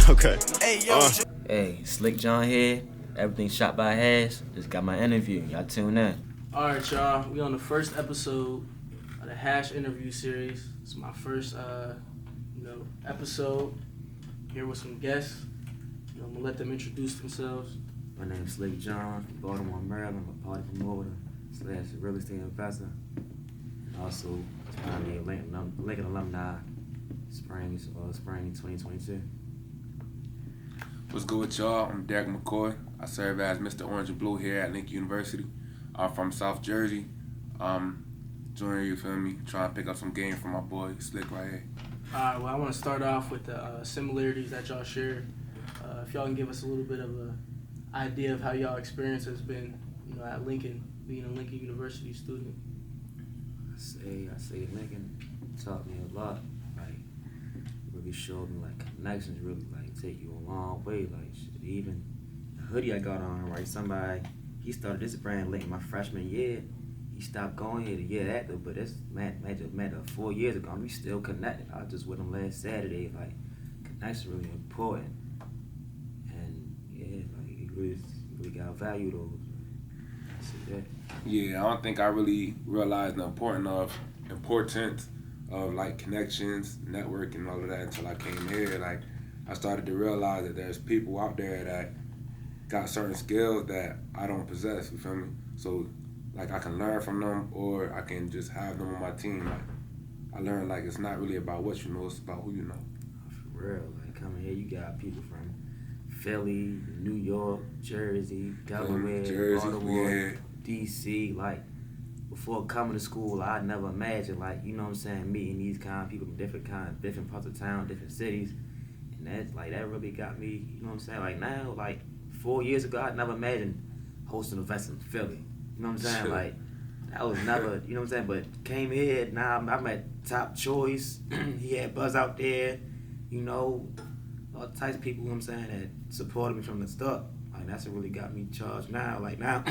Okay. Hey, Slickk Jon here. Everything shot by Hash. Just got my interview. Y'all tune in. Alright, y'all. We on the first episode of the Hash interview series. It's my first episode. Here with some guests. I'm gonna let them introduce themselves. My name is Slickk Jon from Baltimore, Maryland. I'm a party promoter / real estate investor. And also, I'm a Lincoln alumni. Spring 2022. What's good with y'all? I'm Derek McCoy. I serve as Mr. Orange and Blue here at Lincoln University. I'm from South Jersey. Junior, you feel me? Trying to pick up some game from my boy Slick right here. Alright, well, I want to start off with the similarities that y'all share. If y'all can give us a little bit of an idea of how y'all experience has been, at Lincoln, being a Lincoln University student. I say Lincoln taught me a lot. Like, really showed me like connections really like take you a long way. Like shit, even the hoodie I got on, right? Somebody he started this brand Lincoln my freshman year. He stopped going here the year after, but that's matter 4 years ago. And we still connected. I was just with him last Saturday. Like connections really important. And yeah, like it really got value those. I see that. Yeah, I don't think I really realized the importance of like connections, network, and all of that until I came here. Like I started to realize that there's people out there that got certain skills that I don't possess. You feel me? So like I can learn from them, or I can just have them on my team. Like I learned like it's not really about what you know, it's about who you know. For real, like coming here, you got people from Philly, New York, Jersey, Delaware, Baltimore, yeah. DC. Like before coming to school, I never imagined like meeting these kind of people from different parts of town, different cities, and that really got me. Like now, like 4 years ago, I never imagined hosting events in Philly. Sure. Like that was never, But came here, now I'm at Top Choice. He had Buzz out there, all types of people, that supported me from the start. Like that's what really got me charged now. Like now,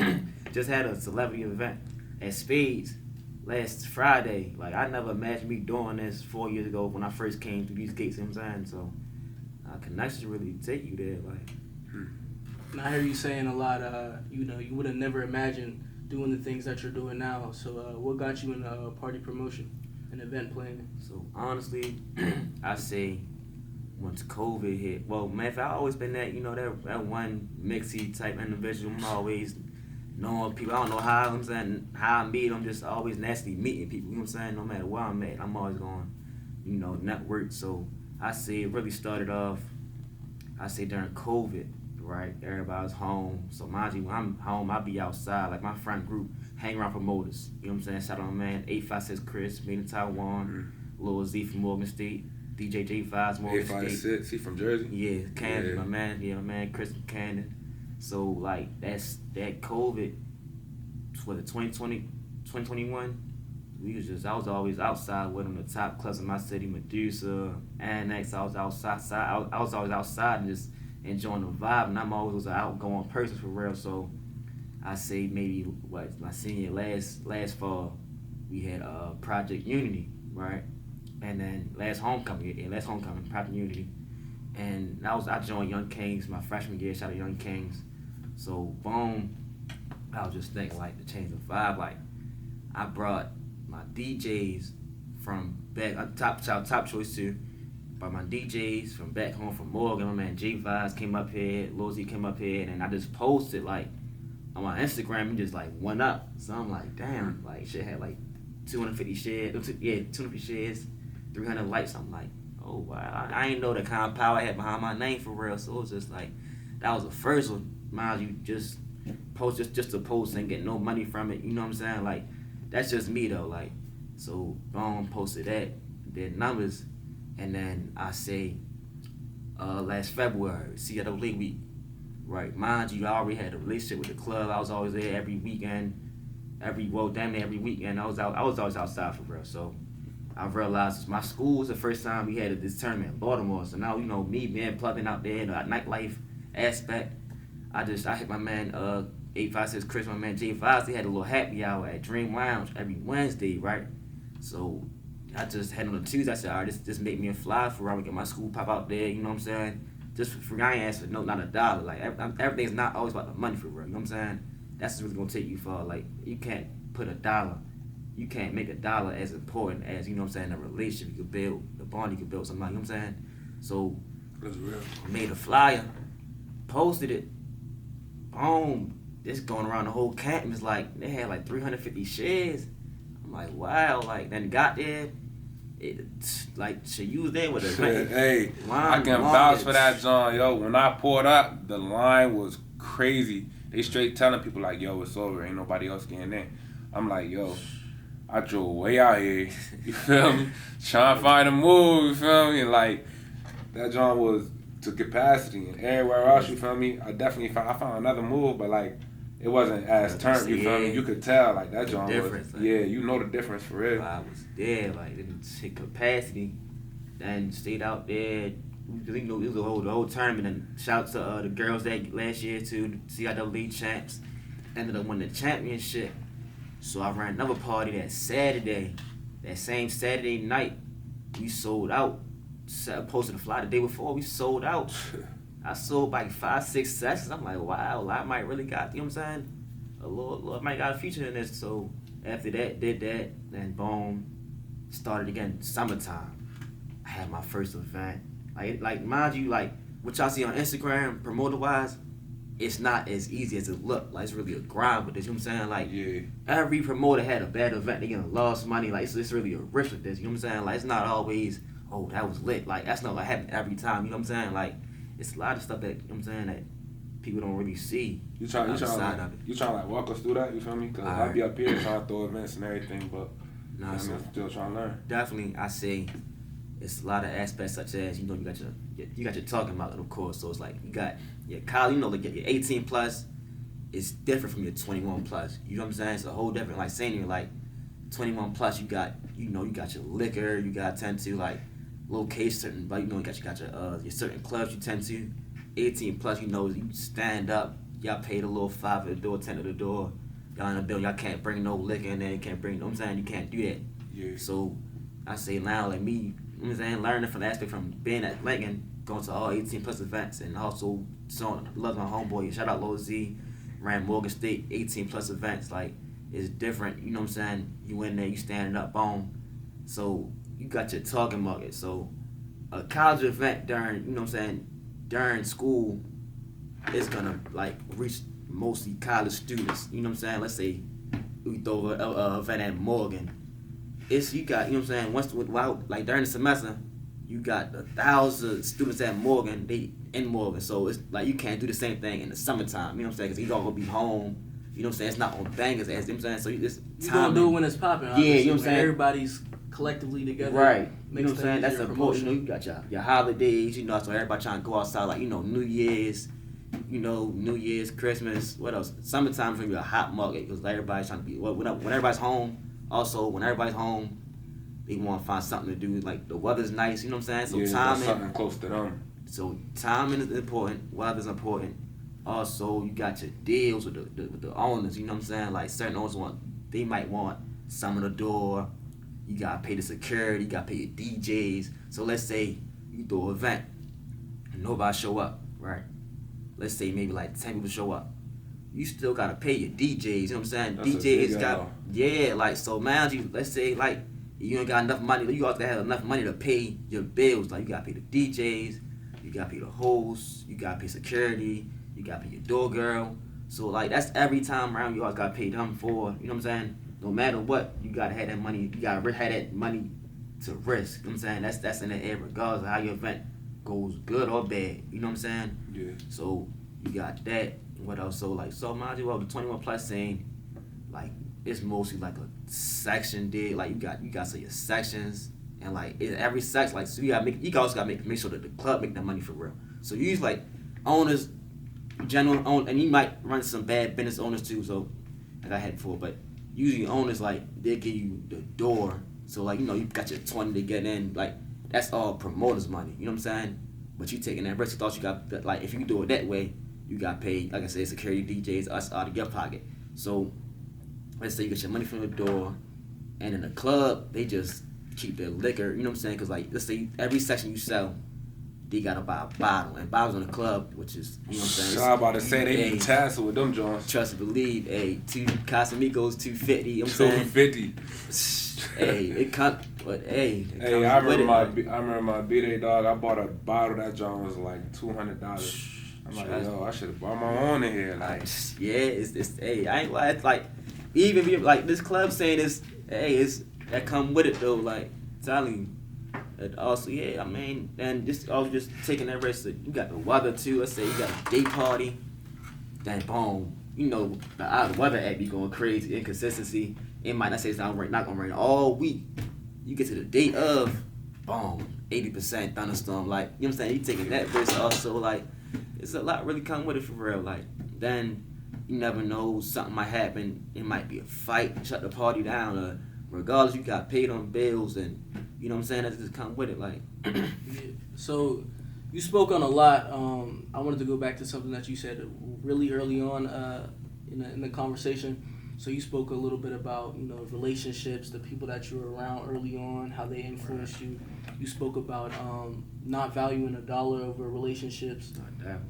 just had a celebrity event at Spades last Friday. Like I never imagined me doing this 4 years ago when I first came through these gates, So connections really take you there, like. And I hear you saying a lot, you would have never imagined doing the things that you're doing now. So what got you into party promotion and event planning? So honestly, I say once COVID hit, well, man, I always been that, that one mixy type individual. I'm always knowing people. I don't know how, how I meet. I'm just always naturally meeting people, no matter where I'm at. I'm always going, network. So I say it really started off, during COVID. Right, everybody's home. So mind you, when I'm home, I be outside. Like my friend group, hang around promoters. Shout out my man 856 Chris, made in Taiwan. Lil Z from Morgan State. DJ J5's Morgan State. 856, he from Jersey? Yeah, Camden, my man Chris from Camden. So like that COVID, was it 2020, 2021? I was always outside with them. The top clubs in my city, Medusa, Annex. I was outside. I was always outside and just enjoying the vibe, and I'm always an outgoing person for real. So I say maybe my senior last fall we had Project Unity, right? And then last homecoming, Project Unity. And I joined Young Kings my freshman year, shout out Young Kings. So boom, I was just thinking like to change the vibe. Like I brought my DJs from back top choice too. But my DJs from back home from Morgan, my man J Vibes came up here, Lil Z came up here, and I just posted like on my Instagram and just like went up. So I'm like, damn, like shit had like 250 shares, 250 shares, 300 likes. I'm like, oh wow, I didn't know the kind of power I had behind my name for real. So it was just like, that was the first one. Mind you, just post just to post and get no money from it. Like that's just me though. Like so, boom, posted that, did numbers. And then I say, last February, Seattle League Week, right? Mind you, I already had a relationship with the club. I was always there every weekend, damn near every weekend. I was always outside for real. So I realized my school was the first time we had this tournament in Baltimore. So now, me being plugged in out there in the nightlife aspect, I hit my man 856 Chris, my man J5. They had a little happy hour at Dream Lounge every Wednesday, right? So I just had on the Tuesday. I said, all right, this make me a fly for I would get my school pop out there, just for free. I ain't asked for not a dollar. Like everything's not always about the money for real. You know what I'm saying? That's really gonna take you far. Like you can't put a dollar. You can't make a dollar as important as, you know what I'm saying, a relationship you could build, the bond you could build with somebody, you know what I'm saying? So, That's real. made a flyer, posted it, boom, this going around the whole campus, like, they had like 350 shares. I'm like, wow, like, then got there, it, like, you was there with a Hey, line, I can vouch for that, John. Yo, when I pulled up, the line was crazy. They straight telling people like, yo, it's over, ain't nobody else getting in. I'm like, yo, I drove way out here, you feel me? Trying to find a move, you feel me? Like, that John was to capacity, and everywhere else, you feel me? I found another move, but like, it wasn't as turned, you feel me? You could tell, like, that John was, like, yeah, you know the difference for real. I was there, like, didn't take capacity, then stayed out there. You know, it was the whole tournament, and shout out to the girls that last year too, the CIAA champs, ended up winning the championship. So I ran another party that Saturday, that same Saturday night, we sold out. I posted a flyer the day before, we sold out. I sold like 5-6 sessions. I'm like, wow, I might really got, you know what I'm saying? A little might got a future in this. So after that, did that, then boom, started again, summertime. I had my first event. Like mind you, like what y'all see on Instagram, promoter wise, it's not as easy as it look. Like it's really a grind with this. You know what I'm saying? Like Yeah. every promoter had a bad event. They getting lost money. Like it's really a risk with this. You know what I'm saying? Like it's not always, oh, that was lit. Like that's not like happening every time. You know what I'm saying? Like it's a lot of stuff that, you know what I'm saying, that people don't really see. You trying to like walk us through that, you feel me? Because I'll be up here trying to throw events and everything, but Nah, I'm still trying to learn. Definitely, I say it's a lot of aspects such as, you know, you got your talking about it, of course. So it's like you got your college, you know, like your 18 plus is different from your 21 plus. You know what I'm saying? It's a whole different, like saying you're like 21 plus, you got your liquor, you got tend to like locate certain, but you know, you got your certain clubs you tend to. 18 plus, you know, you stand up, y'all paid a little 5 at the door, 10 at the door. Y'all in the bill, y'all can't bring no liquor in there, you can't bring, you know what I'm saying? You can't do that. Yeah. So I say now, like me, you know what I'm saying, learning from the aspect from being at Lincoln, going to all 18 plus events, and also love my homeboy, shout out Lil Z, ran Morgan State 18 plus events. Like it's different, you know what I'm saying? You in there, you standing up, boom. So you got your talking market. So a college event during, you know what I'm saying, during school is gonna like reach mostly college students. You know what I'm saying? Let's say we throw a event at Morgan. It's you got, you know what I'm saying, like during the semester, you got 1,000 students at Morgan, they in Morgan. So it's like you can't do the same thing in the summertime, you know what I'm saying? Because you all gonna be home. You know what I'm saying? It's not on bangers, as you know what I'm saying? So you just you gonna do it when it's popping. Yeah, you know what I'm saying? Everybody's collectively together. Right. You know what I'm saying? That's important. important. You know, you got your holidays, you know, so everybody trying to go outside, like, you know, New Year's, Christmas, what else? Summertime's gonna be a hot market because everybody's trying to be, when everybody's home, also, when everybody's home, they want to find something to do. Like, the weather's nice, you know what I'm saying? So timing, something close to them. So timing is important, weather's important. Also, you got your deals with the owners, you know what I'm saying? Like, certain owners they might want some of the door. You gotta pay the security, you gotta pay your DJs. So let's say you throw an event and nobody show up, right? Let's say maybe like 10 people show up. You still gotta pay your DJs, you know what I'm saying? That's DJs got, yeah, like, so mind you, let's say like you ain't got enough money, you have to have enough money to pay your bills. Like you gotta pay the DJs, you gotta pay the hosts, you gotta pay security, you gotta pay your door girl. So like that's every time around you always gotta pay them for, you know what I'm saying? No matter what, you gotta have that money. You gotta have that money to risk. You know what I'm saying? That's in the air regardless of how your event goes, good or bad. You know what I'm saying? Yeah. So you got that. What else? So mind you, well, the 21 plus scene, like it's mostly like a section deal. Like you got your sections, and like every section, like so you also gotta make sure that the club make that money for real. So you use like owners, general own, and you might run some bad business owners too. So like I had before, but usually owners, like, they give you the door. So, like, you know, you got your 20 to get in. Like, that's all promoters' money. You know what I'm saying? But you taking that risk. You thought you got, like, if you do it that way, you got paid, like I said, security, DJs, us out of your pocket. So, let's say you get your money from the door, and in the club, they just keep their liquor. You know what I'm saying? Because, like, let's say every section you sell, they gotta buy a bottle, and bottles in the club, which is, you know what I'm saying. So I'm about to say they need tassel with them joints. Trust and believe, 2 Casamigos, $250. You know what I'm saying. $250. It come, but it comes I remember my B-Day dog. I bought a bottle that joint was like $200. I'm like, yo, I should have bought my own in here. Like, yeah, it's I ain't like, even if like this club saying it's that come with it though, like telling you. And also, yeah, I mean, and just taking that risk. You got the weather too. Let's say you got a day party, then boom, you know the weather app be going crazy. Inconsistency. It might not say it's not gonna rain all week. You get to the day of, boom, 80% thunderstorm. Like, you know what I'm saying? You taking that risk also. Like, it's a lot really come with it for real. Like, then you never know, something might happen. It might be a fight, shut the party down, or regardless, you got paid on bills, and you know what I'm saying, that just come with it. Like, yeah. So you spoke on a lot. I wanted to go back to something that you said really early on in the conversation. So you spoke a little bit about, you know, relationships, the people that you were around early on, how they influenced you. You spoke about not valuing a dollar over relationships.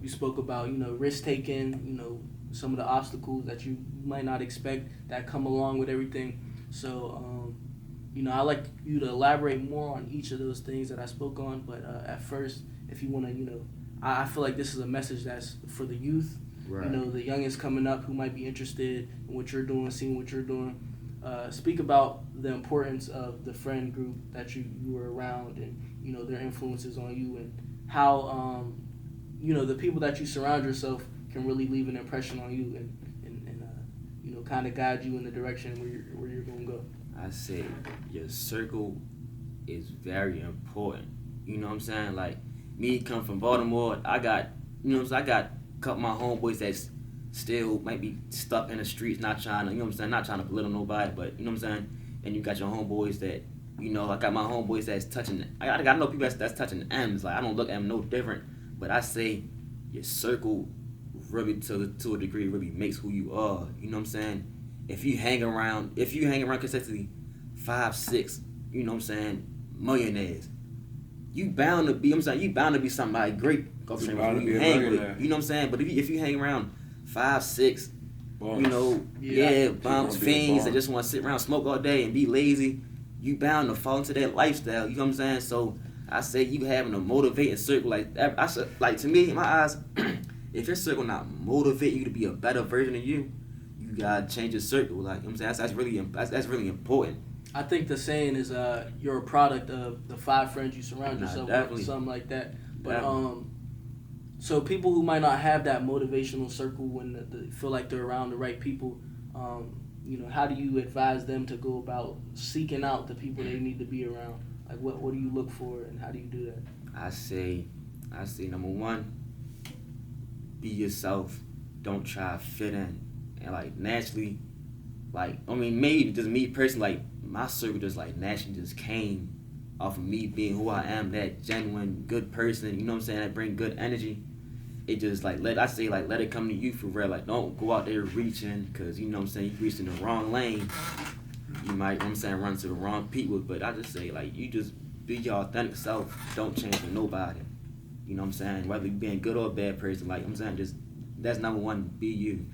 You spoke about, you know, risk taking, you know, some of the obstacles that you might not expect that come along with everything. So, you know, I'd like you to elaborate more on each of those things that I spoke on. But at first, if you want to, you know, I feel like this is a message that's for the youth. Right. You know, the youngins coming up who might be interested in what you're doing, seeing what you're doing. Speak about the importance of the friend group that you were around, and, you know, their influences on you, and how, you know, the people that you surround yourself can really leave an impression on you, and you know, kind of guide you in the direction where you're going to go. I say your circle is very important. You know what I'm saying? Like, me come from Baltimore, I got, you know what I'm saying, I got a couple of my homeboys that's still might be stuck in the streets, not trying to, you know what I'm saying, not trying to belittle nobody, but you know what I'm saying? And you got your homeboys that, you know, I got my homeboys that's touching, I know people that's touching M's. Like, I don't look at them no different, but I say your circle really to a degree really makes who you are. You know what I'm saying? If you hang around consistently 5, 6, you know what I'm saying, millionaires, you bound to be, you bound to be somebody great. You hang with, you know what I'm saying? But if you hang around 5, 6, bums, you know, bumps, fiends that just want to sit around, smoke all day and be lazy, you bound to fall into that lifestyle. You know what I'm saying? So I say you having a motivating circle like that. I said, like, to me, in my eyes, if your circle not motivate you to be a better version of you, you gotta change your circle. Like, you know what I'm saying? That's really important. I think the saying is you're a product of the 5 friends you surround yourself with, something like that. But so people who might not have that motivational circle when they feel like they're around the right people, you know, how do you advise them to go about seeking out the people they need to be around? Like, what do you look for, and how do you do that? I say number 1, be yourself. Don't try to fit in. And, like, naturally, like, I mean, maybe just me personally, like, my circle just, like, naturally just came off of me being who I am, that genuine good person, you know what I'm saying, that bring good energy. It just, like, let it come to you for real. Like, don't go out there reaching, because, you know what I'm saying, you reach in the wrong lane, you might, you know what I'm saying, run to the wrong people. But I just say, like, you just be your authentic self. Don't change for nobody. You know what I'm saying? Whether you being a good or a bad person, like, I'm saying, just, that's number 1, be you.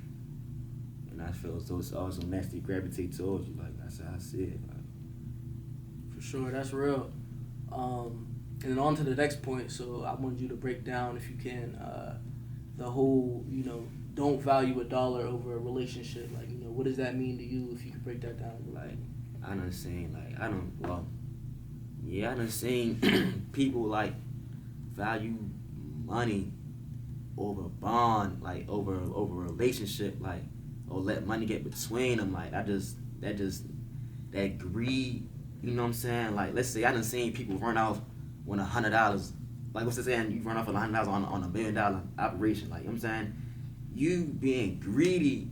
And I feel so it's also naturally gravitate towards you. Like, that's how I see it. Like, for sure, that's real. And then on to the next point. So I wanted you to break down, if you can, the whole, you know, don't value a dollar over a relationship. Like, you know, what does that mean to you, if you could break that down? Like, I done seen people, like, value money over bond, like, over a relationship, like, or let money get between them. Like, that greed, you know what I'm saying? Like, let's say I done seen people run off when $100, like, what's the saying? You run off with $100 on $1 million operation. Like, you know what I'm saying? You being greedy, you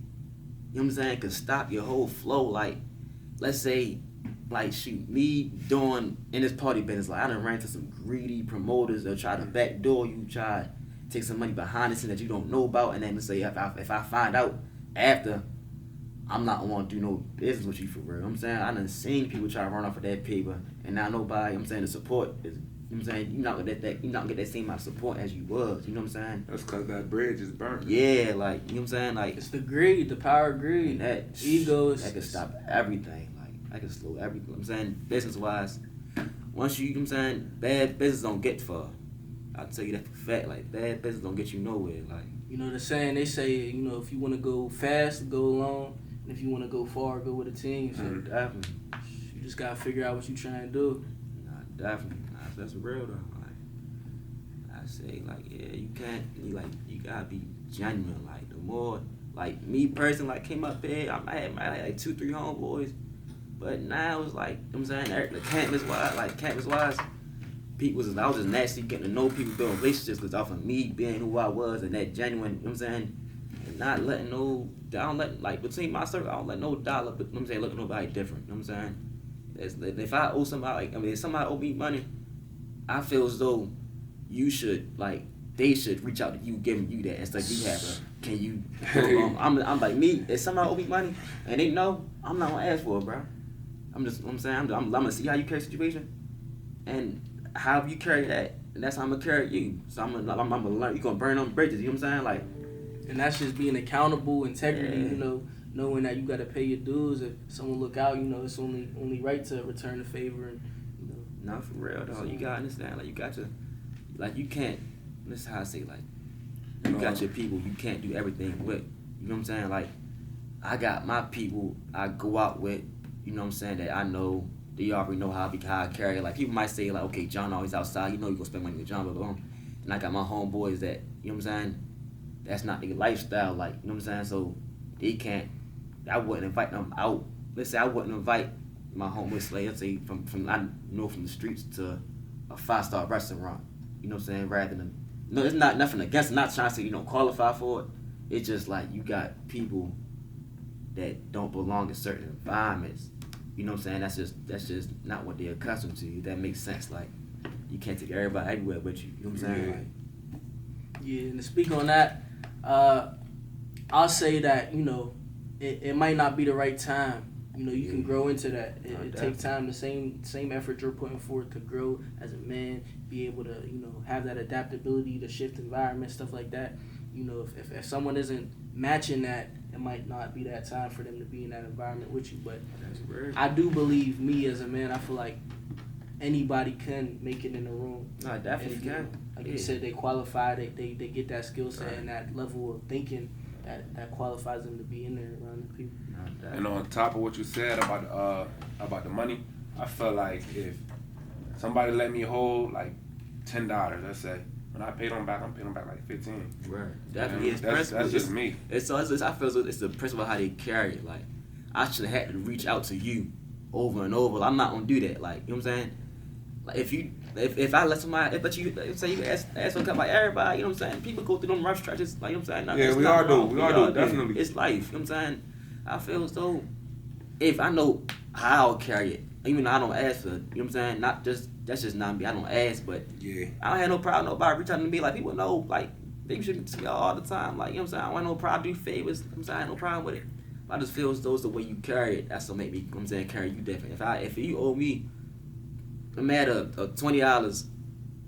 know what I'm saying, could stop your whole flow. Like, let's say, like, shoot, me doing in this party business, like, I done ran into some greedy promoters that try to backdoor you, try to take some money behind the scene that you don't know about, and then say, if I find out after, I'm not want to do no business with you for real. You know what I'm saying? I done seen people try to run off of that paper, and now nobody, you know what I'm saying, the support is You know what I'm saying? You're not gonna get that same amount of support as you was. You know what I'm saying? That's because that bridge is burnt. Yeah, like you know what I'm saying? Like It's the greed, the power of greed, egos. That could stop everything. Like that could slow everything. You know what I'm saying? Business wise, once you know what I'm saying, bad business don't get far. I'll tell you that for a fact. Like bad business don't get you nowhere. Like You know the saying, they say, you know, if you want to go fast, go alone. And if you want to go far, go with a team. So definitely. you just got to figure out what you're trying to do. Nah, definitely. Nah, that's real though. Like I say, like you can't. You gotta be genuine. Like the more, like me personally, like came up there, I had like 2-3 homeboys, but now it's like you know what I'm saying, the campus wise, people I was just naturally getting to know people, building relationships because off of me being who I was and that genuine, you know what I'm saying, and not letting I don't let, like between my circle, I don't let no dollar, but you know what I'm saying, look at nobody different, you know what I'm saying. If I owe somebody, like, I mean, if somebody owe me money, I feel as though you should, like, they should reach out to you, giving you that instead of you can you? I'm like me. If somebody owe me money and they know, I'm not gonna ask for it, bro. I'm just, you know what I'm saying, I'm gonna see how you carry the situation, and how you carry that, and that's how I'm gonna carry you. So I'm gonna learn. You gonna burn on bridges. You know what I'm saying, like. And that's just being accountable, integrity. Yeah. You know, knowing that you got to pay your dues. If someone look out, you know, it's only right to return the favor. And you know, No, for real though. You gotta understand. Like you got to, like you can't. This is how I say, like you got your people. You can't do everything with. You know what I'm saying? Like I got my people I go out with. You know what I'm saying, that I know. They already know how I carry it. Like people might say like, okay, John always outside. You know you gonna spend money with John, blah, blah, blah. And I got my homeboys that, you know what I'm saying, that's not their lifestyle. Like, you know what I'm saying. So they can't. I wouldn't invite them out. Let's say I wouldn't invite my homeboys. Like, let's say from I know from the streets to a 5-star restaurant. You know what I'm saying. Rather than it's not nothing against it. Not trying to say you don't qualify for it. It's just like you got people that don't belong in certain environments. You know what I'm saying? That's just not what they're accustomed to. That makes sense. Like you can't take everybody everywhere with you. You know what I'm saying? Like, yeah. And to speak on that, I'll say that, you know, it might not be the right time. You know, you can grow into that. It takes time. The same effort you're putting forth to grow as a man, be able to, you know, have that adaptability to shift environment, stuff like that. You know, if someone isn't matching that, it might not be that time for them to be in that environment with you. But I do believe, me as a man, I feel like anybody can make it in the room. No, I definitely can. Like you said, they qualify, they get that skill set and that level of thinking that qualifies them to be in there around the people. And on top of what you said about the money, I feel like if somebody let me hold like $10, let's say, when I pay them back, I'm paying them back like 15. Right. Definitely. That's just me. I feel it's the principle of how they carry it. Like, I should have had to reach out to you over and over. I'm not gonna do that. Like, you know what I'm saying? Like, if I let somebody, say you ask for a cup by everybody, you know what I'm saying? People go through them rough stretches. Like, you know what I'm saying? Yeah, we all do. We all do. Definitely. It's life. You know what I'm saying? I feel as though if I know how I'll carry it, even though I don't ask for it, you know what I'm saying? That's just not me. I don't ask, but yeah, I don't have no problem nobody reach out to me. Like, people know, like, they should see me all the time. Like, you know what I'm saying? I don't have no problem, do favors. You know what I'm saying? I have no problem with it. I just feel as though it's the way you carry it. That's what make me, you know what I'm saying, carry you different. If you owe me a matter of $20,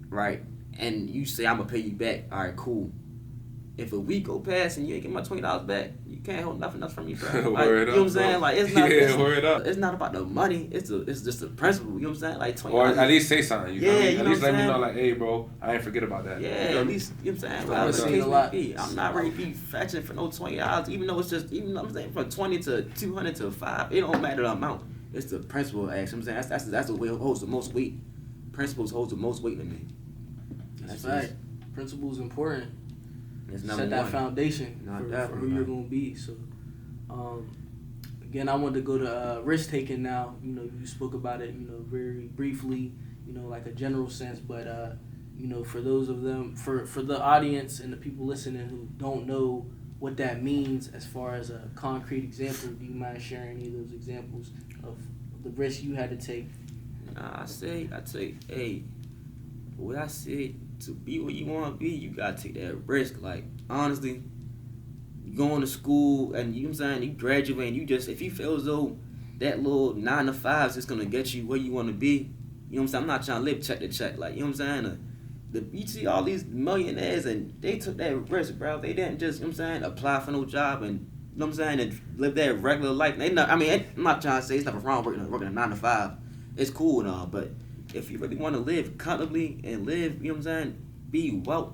right, and you say I'm gonna pay you back, all right, cool. If a week go past and you ain't get my $20 back, you can't hold nothing else from me, bro. Like, you know what I'm saying? Like, it's not. It's not about the money. It's just the principle. You know what I'm saying? Like $20. Or at least say something. You know what I mean? At least let me saying? know, like, hey, bro, I ain't forget about that. Yeah, at least, you know what I'm saying? I've seen a lot. I'm not ready to be fetching for no $20, even though it's just, even though I'm saying from 20 to 200 to 5, it don't matter the amount. It's the principle, actually. You know what I'm saying? That's the way it holds the most weight. Principles holds the most weight to me. That's right. Principles important. Set that foundation for who you're going to be. So, again, I wanted to go to risk taking now. You know, you spoke about it, you know, very briefly, you know, like a general sense. But, you know, for those of them, for the audience and the people listening who don't know what that means as far as a concrete example, do you mind sharing any of those examples of the risk you had to take? Nah, I say, hey, what I said, to be where you want to be, you got to take that risk. Like, honestly, you going to school and you know what I'm saying, you graduate and you just, if you feel as though that little 9 to 5 is just going to get you where you want to be, you know You know what I'm saying? I'm not trying to live check to check. Like, you know what I'm saying? You see all these millionaires and they took that risk, bro. They didn't just, you know what I'm saying, apply for no job and, you know what I'm saying, and live their regular life. They not, I mean, I'm not trying to say it's nothing wrong working a 9 to 5. It's cool and all, but if you really want to live comfortably and live, you know what I'm saying,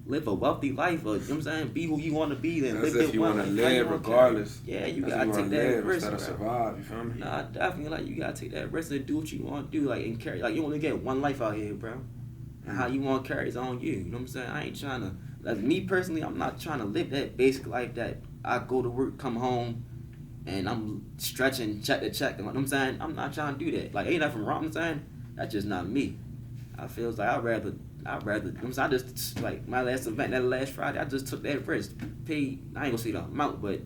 live a wealthy life, or, you know what I'm saying, be who you want to be, then That's live if you want to live regardless. Yeah, you That's gotta if take that risk, instead of survive. You feel me? Nah, definitely, like, you gotta take that risk and do what you want to do, like, and carry, like, you only get one life out here, bro. And how you want to carry is on you. You know what I'm saying? I ain't trying to, like, me personally, I'm not trying to live that basic life that I go to work, come home, and I'm stretching check to check. You know what I'm saying? I'm not trying to do that. Like, ain't nothing wrong. I'm saying that's just not me. I feel like I'd rather. You know what I'm saying? I just, like, my last event, that last Friday, I just took that risk. Paid, I ain't gonna say the amount, but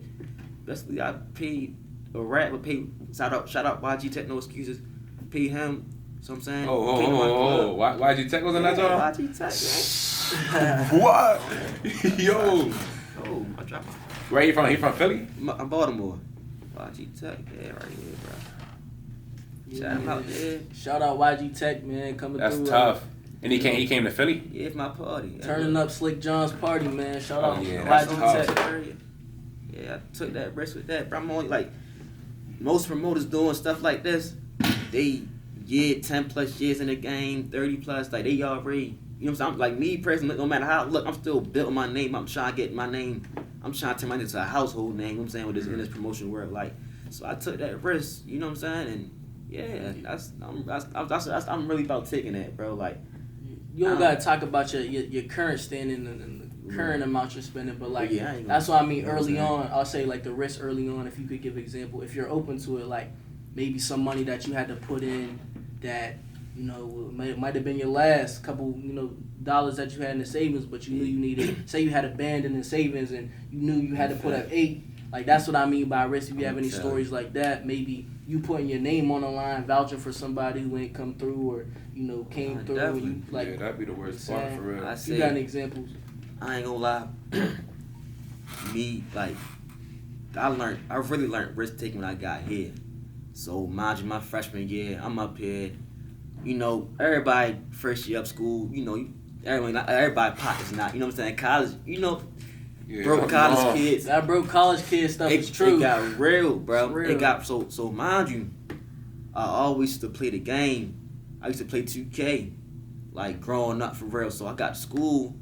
basically I paid a rat, but paid, shout out YG Teck, no excuses. Paid him. So I'm saying. YG Teck was in that job? YG Teck, man. What? Yo. Oh, I dropped my. Where he from? He from Philly? I'm Baltimore. YG Teck, yeah, right here, bro. Shout him out there. Shout out YG Teck, man, coming through. That's tough. And he came to Philly? Yeah, it's my party. Turning up Slickk Jon's party, man. Shout out that's YG tough. Teck. Yeah, I took that risk with that, bro. I'm only, like, most promoters doing stuff like this, they 10 plus years in the game, 30 plus, like, they already, you know what I'm saying? Like, me personally, no matter how I look, I'm still building my name. I'm trying to get my name, I'm trying to turn my name into a household name, you know what I'm saying, with this, in this promotion world. Like, so I took that risk, you know what I'm saying? And yeah, I'm really about taking that, bro. Like, you don't gotta talk about your current standing and the current amount you're spending, but like that's what I mean. Early on, I'll say like the risk early on. If you could give an example, if you're open to it, like maybe some money that you had to put in that might have been your last couple dollars that you had in the savings, but you knew you needed. Say you had a band in the savings and you knew you had to put up 8. Like that's what I mean by risk. If you have any stories like that, maybe you putting your name on the line, vouching for somebody who ain't come through or came through. And you, like, yeah, that'd be the worst part for real. I you got any examples? I ain't gonna lie. Me, like, I really learned risk taking when I got here. So mind you, my freshman year, I'm up here. Everybody first year up school. Everybody pockets not. You know what I'm saying? College. Broke college kids. That broke college kid stuff is true. It got real, bro. Real. It got so mind you, I always used to play the game. I used to play 2K, like growing up for real. So I got to school,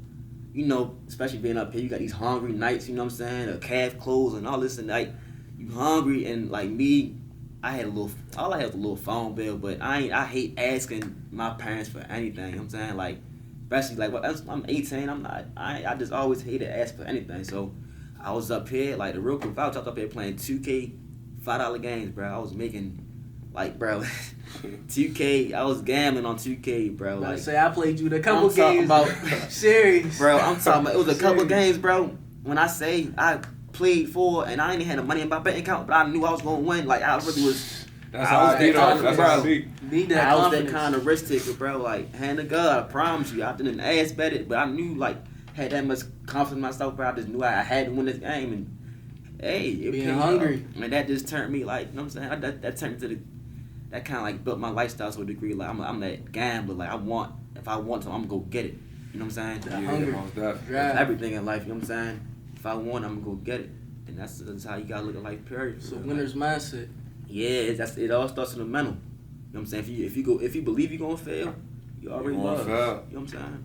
especially being up here, you got these hungry nights, you know what I'm saying? The calf clothes and all this, and like you hungry, and like me, all I had was a little phone bill, but I hate asking my parents for anything, you know what I'm saying? Like, especially like I'm 18, I just always hated to ask for anything. So I was up here, like the real quick voucher, I was up here playing 2K, $5 games, bro. I was making, like, bro, 2K, I was gambling on 2K, bro. Like, I played you a couple games. About, serious. Bro, I'm talking about, it was a couple games, bro. When I say I played for, and I ain't had the money in my bank account, but I knew I was going to win. Like, I really was. That's how I be, though. That's how I be. I was that kind of risk taker, bro. Like, hand to God, I promise you. I didn't ass bet it, but I knew, like, had that much confidence in myself, bro. I just knew I had to win this game. And, hey, it being hungry. And that just turned me, like, you know what I'm saying? That turned to that kind of, like, built my lifestyle to a degree. Like, I'm that gambler. Like, if I want something, I'm going to go get it. You know what I'm saying? Hungry. That's everything in life, you know what I'm saying? If I want it, I'm going to go get it. And that's how you got to look at life, period. So winner's mindset. Yeah, it all starts in the mental. You know what I'm saying? If you believe you're gonna fail, you already lost. You know what I'm saying?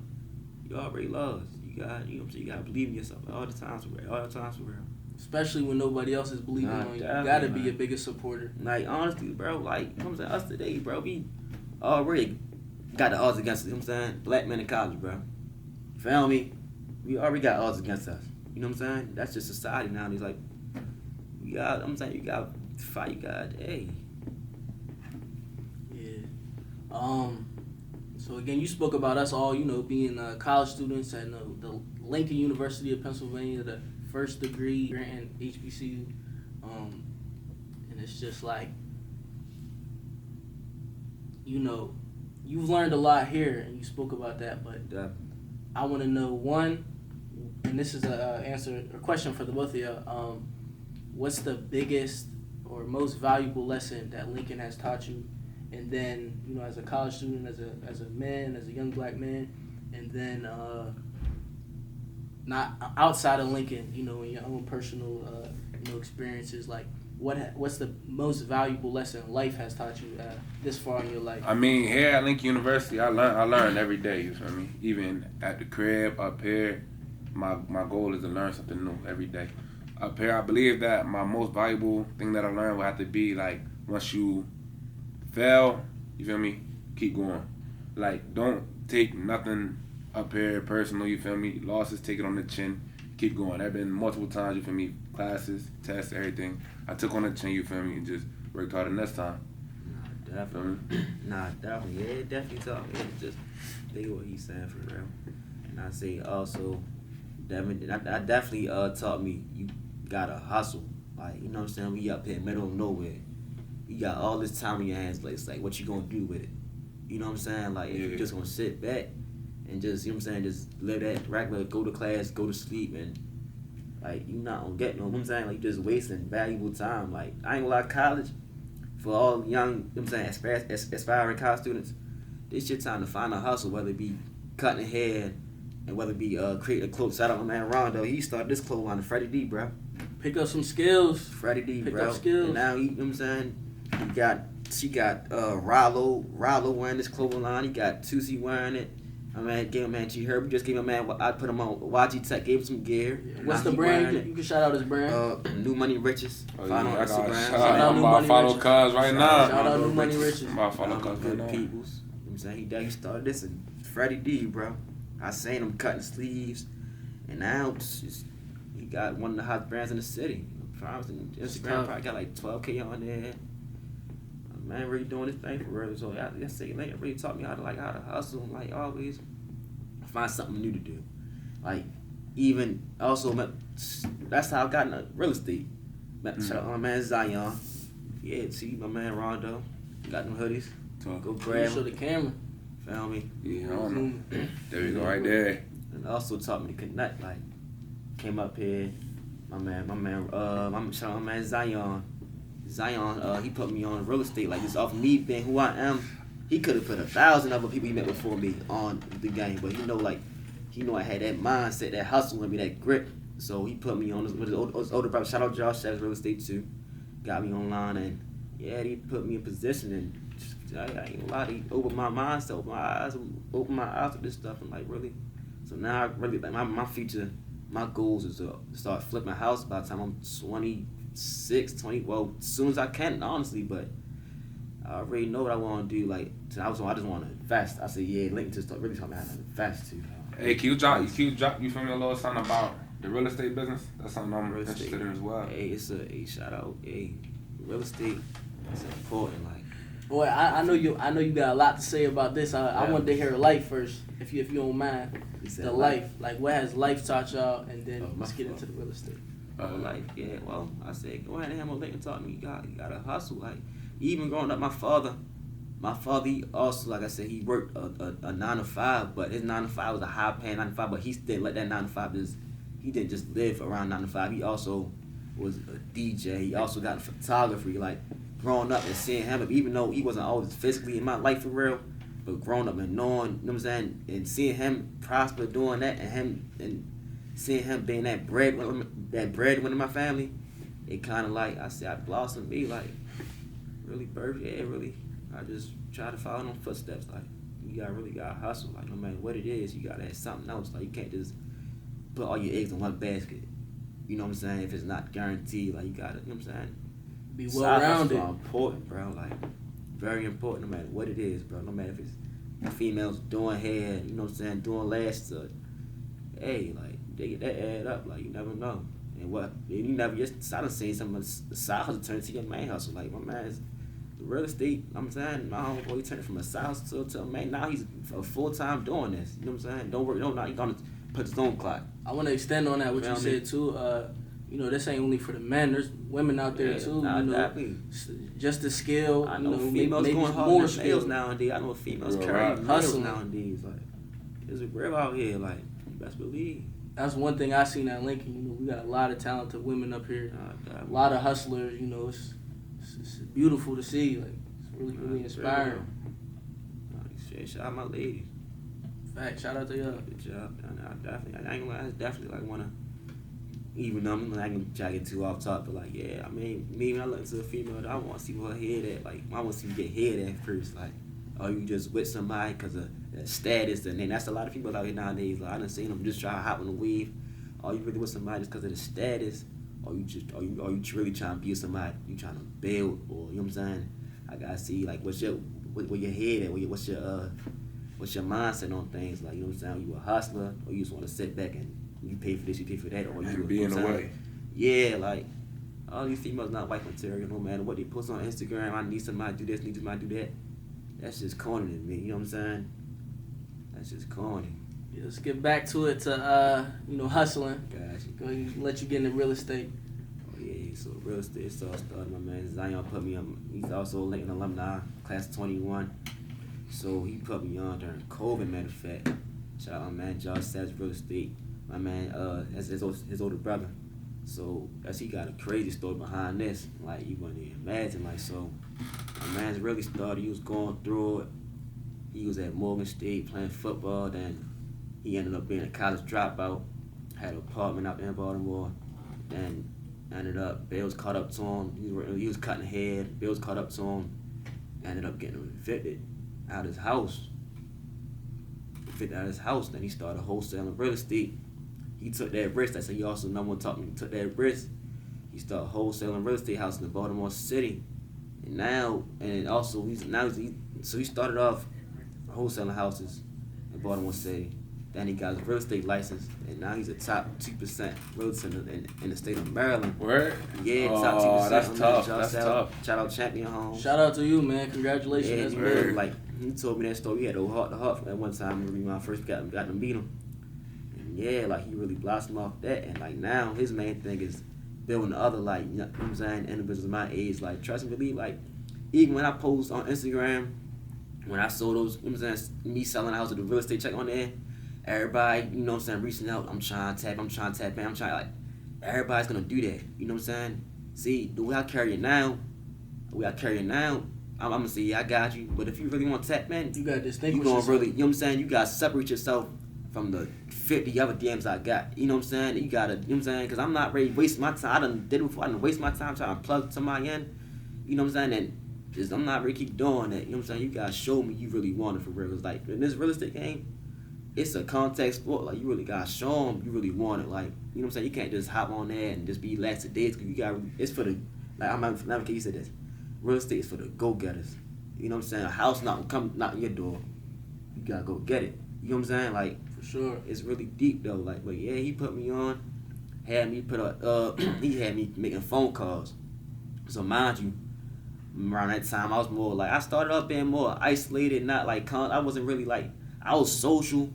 You already lost. You know what I'm saying? You gotta believe in yourself all the times for real. Especially when nobody else is believing on you. You gotta be your biggest supporter. Like, honestly, bro, like, you know what I'm saying? Us today, bro, we already got the odds against us, you know what I'm saying? Black men in college, bro. Feel me? We already got odds against us. You know what I'm saying? That's just society nowadays. Like, you got fight, you got, hey. Yeah. So again, you spoke about us all, being college students at the Lincoln University of Pennsylvania, the first degree in HBCU. And it's just like, you've learned a lot here, and you spoke about that, but I want to know, one, and this is a question for the both of you. What's the biggest or most valuable lesson that Lincoln has taught you? and then as a college student, as a man, as a young black man, and then not outside of Lincoln, in your own personal experiences, like what's the most valuable lesson life has taught you this far in your life? I mean, here at Lincoln University, I learn every day. You feel me? Even at the crib up here, my goal is to learn something new every day. Up here, I believe that my most valuable thing that I learned will have to be like once you fail, you feel me? Keep going. Like don't take nothing up here personal. You feel me? Losses, take it on the chin. Keep going. There have been multiple times, you feel me? Classes, tests, everything. I took on the chin, you feel me? And just worked harder next time. Definitely. Definitely. Yeah, it definitely taught me. Just think what he's saying for real. And I say also, I definitely taught me you gotta hustle. Like, you know what I'm saying? We up here middle of nowhere. You got all this time in your hands, but it's like, what you gonna do with it? You know what I'm saying? Like, if you just gonna sit back and just, you know what I'm saying, just live that regular, go to class, go to sleep, and like, you not gonna get no, you know what I'm saying? Like, you just wasting valuable time. Like, I ain't gonna lie, college, for all young, you know what I'm saying, aspiring college students, this your time to find a hustle, whether it be cutting hair and whether it be creating a clothes. Shout out my man Rondo, he started this clothes line, Freddie D, bro. Pick up some skills. Freddie D, Pick bro. up skills. And now, you know what I'm saying, she got Rollo wearing this clothing line, he got Tusi wearing it. My man gave him, man, G Herb. We just gave my man, I put him on YG Teck, gave him some gear. What's the brand? You can shout out his brand. New Money Riches. Oh, Find yeah, on Instagram. Shout out I'm New about Money to follow Riches. Cuz right now. Shout out New Money Riches. I'm about to follow Cuz right Good now. peoples. You know what I'm saying? He started this in Freddie D, bro. I seen him cutting sleeves. And now he got one of the hot brands in the city. Instagram probably got like 12K on there. Man, really doing this thing for real. So I say, like, it really taught me how to hustle and like always find something new to do. Like, even also, that's how I got into real estate. Shout out my man Zion. Yeah, see my man Rondo. Got them hoodies. Go grab Show the camera. Feel me? Yeah, I don't know. There we go, right there. And also taught me to connect. Like, came up here. My man, shout out my man Zion. Zion, he put me on real estate. Like, just off me being who I am. He could have put 1,000 other people he met before me on the game, but he know I had that mindset, that hustle in me, that grit. So he put me on with his older brother. Shout out Josh, that's real estate too. Got me online, and yeah, he put me in position, and I ain't gonna lie, he opened my mindset, opened my eyes to this stuff, and like really. So now I really like my future, my goals is to start flipping a house by the time I'm 26, 20. Well, as soon as I can, honestly, but I already know what I want to do. Like, I just want to invest. I said, yeah, Lincoln just really taught me how to invest too. Hey, can you drop you feel me a little something about the real estate business? That's something I'm interested in as well. Hey, it's a shout out. Hey, real estate is important. Like, boy, I know you got a lot to say about this. I wanted to hear life first, if you don't mind. The life, like what has life taught y'all, and then let's get into the real estate. Life, yeah. Well, I said go ahead and have what Lincoln taught me. You gotta hustle. Like, even growing up, my father, he also, like I said, he worked a 9 to 5, but his 9 to 5 was a high paying 9 to 5, but he didn't let that 9 to 5 he didn't just live around 9 to 5. He also was a DJ. He also got photography. Like, growing up and seeing him, even though he wasn't always physically in my life for real, but growing up and knowing, you know what I'm saying, and seeing him prosper doing that, and seeing him being that breadwinner in my family, it kind of like, I said, I blossomed me, like, really really. I just try to follow them footsteps. Like, you really gotta hustle. Like, no matter what it is, you gotta have something else. Like, you can't just put all your eggs in one basket. You know what I'm saying? If it's not guaranteed, like, you gotta, you know what I'm saying? Be well-rounded. Side important, bro. Like, very important, no matter what it is, bro. No matter if it's females doing hair, you know what I'm saying, doing lashes, or, hey, like, they get that add up. Like, you never know. And you never just, I done seen some of the side hustle turn to your main hustle. Like, my man's the real estate, I'm saying, my homeboy, he turned from a side hustle to a main. Now he's a full-time doing this. You know what I'm saying? Don't work, he's gonna put his own clock. I want to extend on that, what you said, too. This ain't only for the men. There's women out there, too. Exactly. Just the skill. I know females maybe going hard more than males nowadays. I know females carrying hustling nowadays. Like, there's a real out here. Like, you best believe. That's one thing I seen at Lincoln. We got a lot of talented women up here. A lot of hustlers. It's beautiful to see. Like, it's really inspiring. Shout out my ladies. Fact, shout out to y'all. Good job. I ain't gonna lie, I definitely like wanna, even though I ain't gonna try to get too off top, but like, yeah, I mean, me when I look to a female, I want to see what her head at. Like, I want to see you get head at first. Like, are you just with somebody because of that status? And then that's a lot of people out here nowadays. Like, I done seen them just try to hop on the wave. Are you really with somebody just because of the status? Or you just are you really trying to be with somebody? You trying to build, or you know what I'm saying? I gotta see like where your head at? What's your mindset on things? Like, you know what I'm saying? Are you a hustler, or you just want to sit back and you pay for this, you pay for that, or you be in the way? Yeah, like all these females not wife material. No matter what they post on Instagram, I need somebody to do this, need somebody to do that. That's just corny to me. You know what I'm saying? That's just corny. Yeah, let's get back to it. Hustling. Gotcha. Go ahead and let you get into real estate. Oh yeah, so real estate started. My man Zion put me on. He's also a Lincoln alumni, class 21. So he put me on during COVID. Matter of fact, shout out my man Josh Savage Real Estate. My man, that's his older brother. So he got a crazy story behind this. Like you wouldn't even imagine. Like so, my man's really started. He was going through it. He was at Morgan State playing football. Then he ended up being a college dropout. Had an apartment out there in Baltimore. Then ended up bills caught up to him. He was cutting hair. Bills caught up to him. Ended up getting evicted out of his house. Then he started wholesaling real estate. He took that risk. That's how he also number one taught me. He took that risk. He started wholesaling real estate house in Baltimore City. And he started off wholesaling houses in Baltimore City. Then he got his real estate license, and now he's a top 2% realtor in the state of Maryland. Where? Yeah, top 2%. That's tough. That's tough. Shout out Champion Homes. Shout out to you, man. Congratulations. Yeah, That's big. like he told me that story. He had a heart to heart at one time when I first got to meet him. And yeah, like he really blossomed off that, and like now his main thing is building other like, you know what I'm saying, individuals my age. Like trust me, believe, like even when I post on Instagram, when I saw those, you know what I'm saying, me selling a house with the real estate check on there. Everybody, you know what I'm saying, reaching out, I'm trying to tap in, like, everybody's gonna do that, you know what I'm saying? See, the way I carry it now, I'm gonna say, yeah, I got you, but if you really want to tap in, you gotta distinguish you gonna yourself. really, you know what I'm saying, you gotta separate yourself from the 50 other DMs I got, you know what I'm saying? You gotta, you know what I'm saying, because I'm not ready to waste my time. I done did it before. I done waste my time trying to plug somebody in, you know what I'm saying, and just, I'm not ready to keep doing that, you know what I'm saying? You gotta show me you really want it for real. It's like, in this real estate game, it's a contact sport. Like, you really gotta show them you really want it. Like, you know what I'm saying? You can't just hop on there and just be last days, because you got, it's for the, like, I'm not you said this. Real estate is for the go-getters. You know what I'm saying? A house not come knock on your door. You gotta go get it. You know what I'm saying? Like, for sure. It's really deep though. Like, but yeah, he put me on, had me he had me making phone calls. So mind you, around that time I was more like, I started off being more isolated, not like I wasn't really like, I was social.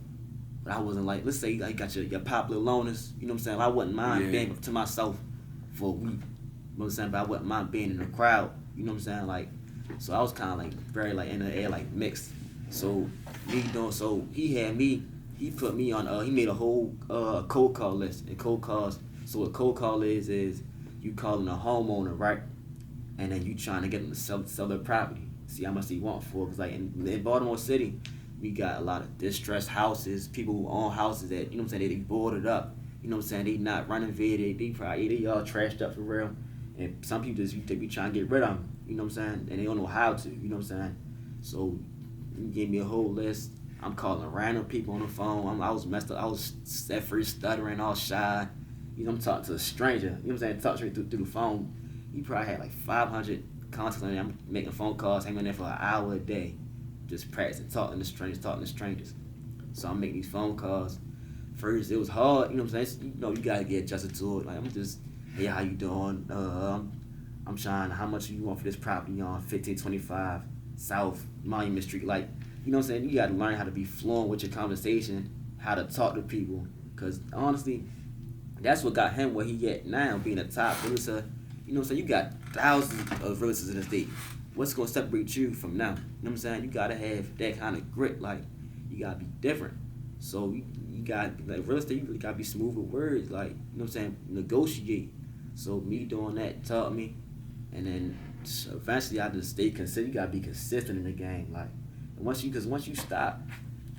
But I wasn't like, let's say you got your popular loners, you know what I'm saying? I wouldn't mind being to myself for a week, you know what I'm saying? But I wouldn't mind being in the crowd, you know what I'm saying? Like, so I was kind of like very like in the air, like mixed. So he put me on, he made a whole cold call list. And cold calls, so what cold call is you calling a homeowner, right? And then you trying to get them to sell their property. See how much they want for it. Because like in Baltimore City, we got a lot of distressed houses, people who own houses that, you know what I'm saying, they boarded up. You know what I'm saying, they not renovated, they all trashed up for real. And some people they be trying to get rid of them, you know what I'm saying, and they don't know how to, you know what I'm saying. So he gave me a whole list. I'm calling random people on the phone. I was messed up. I was at first stuttering, all shy. You know, I'm talking to a stranger. You know what I'm saying, talk straight through the phone. He probably had like 500 contacts on there. I'm making phone calls, hanging there for an hour a day. Just practicing, talking to strangers. So I'm making these phone calls. First, it was hard, you know what I'm saying? You know, you gotta get adjusted to it. Like, I'm just, hey, how you doing? I'm trying, how much you want for this property on 1525 South Monument Street? Like, you know what I'm saying? You gotta learn how to be fluent with your conversation, how to talk to people. Because honestly, that's what got him where he at now, being a top realtor. You know what I'm saying? You got thousands of realtors in the state. What's going to separate you from them? You know what I'm saying? You got to have that kind of grit. Like, you got to be different. So, you got, like, real estate, you really got to be smooth with words. Like, you know what I'm saying? Negotiate. So, me doing that taught me. And then eventually I just stay consistent. You gotta be consistent in the game. Like once you stop,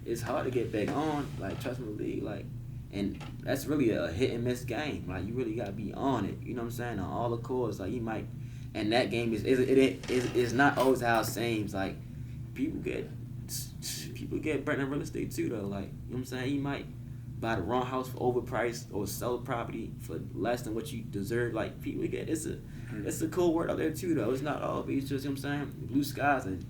it's hard to get back on. Like trust me, league. Like, and that's really a hit and miss game. Like you really gotta be on it. You know what I'm saying? On all the courts. Like you might, and that game is not always how it seems. Like people get burnt in real estate too though. Like you know what I'm saying? You might buy the wrong house for overpriced or sell the property for less than what you deserve. Like people get it's a cold world out there too though. It's not always just, you know what I'm saying, blue skies, and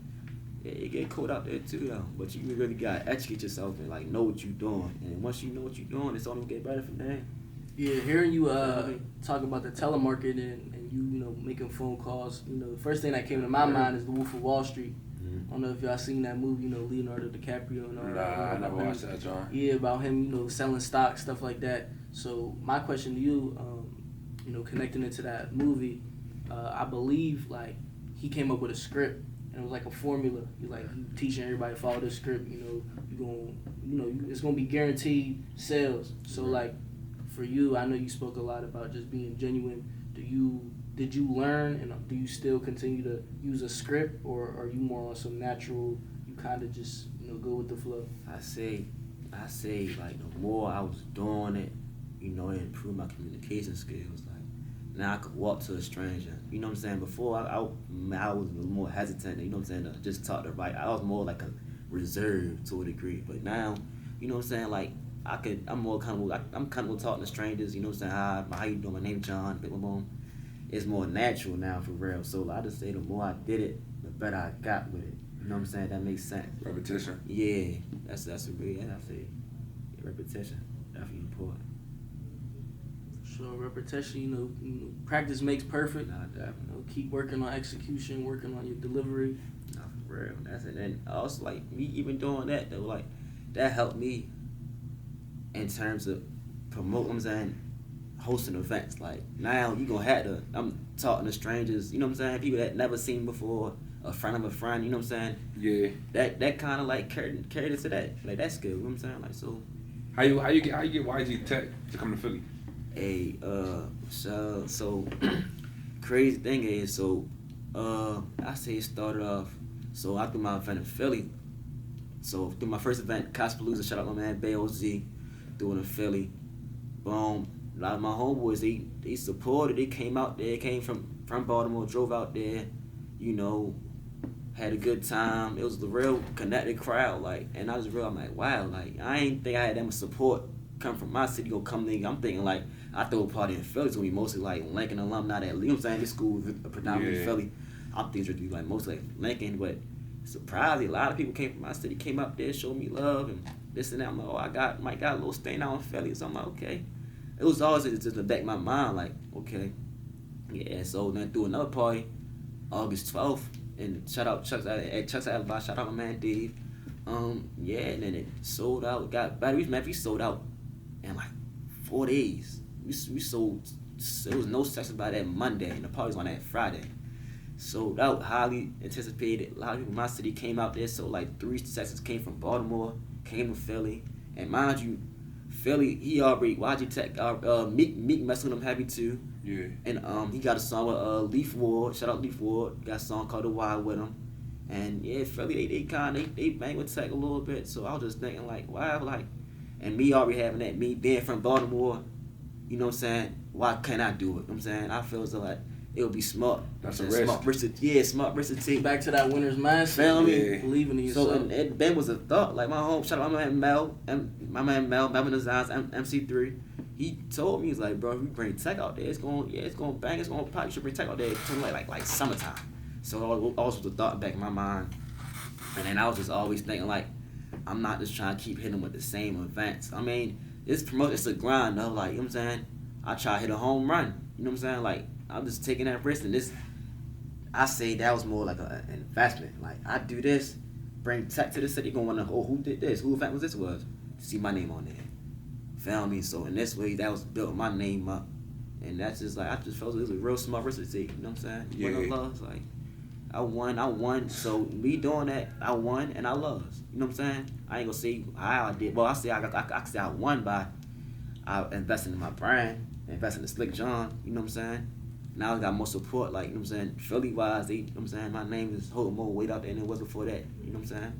it get cold out there too though. But you really gotta educate yourself and like know what you're doing. And once you know what you're doing, it's only gonna get better from there. Yeah, hearing you talk about the telemarketing and you know making phone calls, you know, the first thing that came to my mind is The Wolf of Wall Street. I don't know if y'all seen that movie, you know, Leonardo DiCaprio and all that. Nah, I never watched that, John. Yeah, about him, you know, selling stock, stuff like that. So my question to you, you know, connecting into that movie, I believe like he came up with a script and it was like a formula. You teaching everybody to follow this script. You know, it's gonna be guaranteed sales. So like for you, I know you spoke a lot about just being genuine. Did you learn and do you still continue to use a script, or are you more on some natural, you kind of just, you know, go with the flow? I say like the more I was doing it, you know, it improved my communication skills. Like now I could walk to a stranger. You know what I'm saying? Before I was more hesitant, you know what I'm saying, to just talk to right. I was more like a reserved to a degree. But now, you know what I'm saying, like I'm more comfortable talking to strangers, you know what I'm saying, how you doing, my name John, boom boom. It's more natural now for real. So I just say the more I did it, the better I got with it. You know what I'm saying? That makes sense. Repetition. Yeah, that's a real. I say repetition definitely important. So repetition, you know, practice makes perfect. Nah, definitely. You know, keep working on execution, working on your delivery. Nah, for real. That's it. And also like me even doing that though, like that helped me in terms of promoting. I'm saying, hosting events. Like now you gonna have to, I'm talking to strangers, you know what I'm saying, people that never seen before, a friend of a friend, you know what I'm saying. Yeah. That kind of like carried into that, like that's good, you know what I'm saying. Like so How you get YG Teck to come to Philly? Hey, so crazy thing is, so I say it started off, so I threw my event in Philly. So through my first event, Cospalooza, shout out my man Bay OZ, doing in Philly. Boom. A lot of my homeboys, they supported. They came out there, came from Baltimore, drove out there, you know, had a good time. It was the real connected crowd, like, and I was real. I'm like, wow, like I ain't think I had that much support come from my city. Go come there. I'm thinking like I throw a party in Philly, so we mostly like Lincoln alumni. That, you know what I'm saying, this school is predominantly Philly. I'm thinking it's like mostly like Lincoln, but surprisingly, a lot of people came from my city, came up there, showed me love and this and that. I'm like, oh, I might got a little stain out in Philly, so I'm like, okay. It was always just in the back of my mind, like, okay. Yeah, so then through another party, August 12th, and shout out Chuck's Alibi, shout out my man Dave. Yeah, and then it sold out, got better. We sold out in like 4 days. We sold, there was no section by that Monday, and the party was on that Friday. Sold out, highly anticipated. A lot of people in my city came out there, so like 3 sections came from Baltimore, came to Philly, and mind you, Philly, he already, YG Teck, Meek messing with him heavy too. Yeah. And he got a song with Leaf Ward, shout out Leaf Ward, got a song called The Wild with him. And yeah, Philly, they bang with Teck a little bit, so I was just thinking like, wow, like, and me already having that, me being from Baltimore, you know what I'm saying, why can't I do it? You know what I'm saying, I feel as though like, it would be smart. That's a risk. Smart risk. Back to that winner's mindset. Feel me? Yeah. Believing in yourself. So and Ben was a thought. Like shout out my man Mel, Melvin Designs, MC3. He told me, he's like, bro, if we bring Teck out there, it's gonna bang, it's gonna pop. You should bring Teck out there to like summertime. So also the thought back in my mind, and then I was just always thinking like, I'm not just trying to keep hitting with the same events. I mean, it's a grind though. Like, you know what I'm saying, I try to hit a home run. You know what I'm saying, like. I'm just taking that risk, and this, I say that was more like an investment. Like, I do this, bring Teck to the city, gonna wanna, oh, who did this? Who event was this was? See my name on there. Feel me? So in this way, that was built my name up. And that's just like, I just felt it was a real smart risk to take, you know what I'm saying? Yeah. Win or loss, like, I won, so me doing that, I won and I lost. You know what I'm saying? I ain't gonna say how I did. Well, I say I won by investing in my brand, investing in Slickk Jon, you know what I'm saying? now I got more support. Like, you know what I'm saying, Philly wise, they, you know what I'm saying, my name is holding more weight out there than it was before that. You know what I'm saying?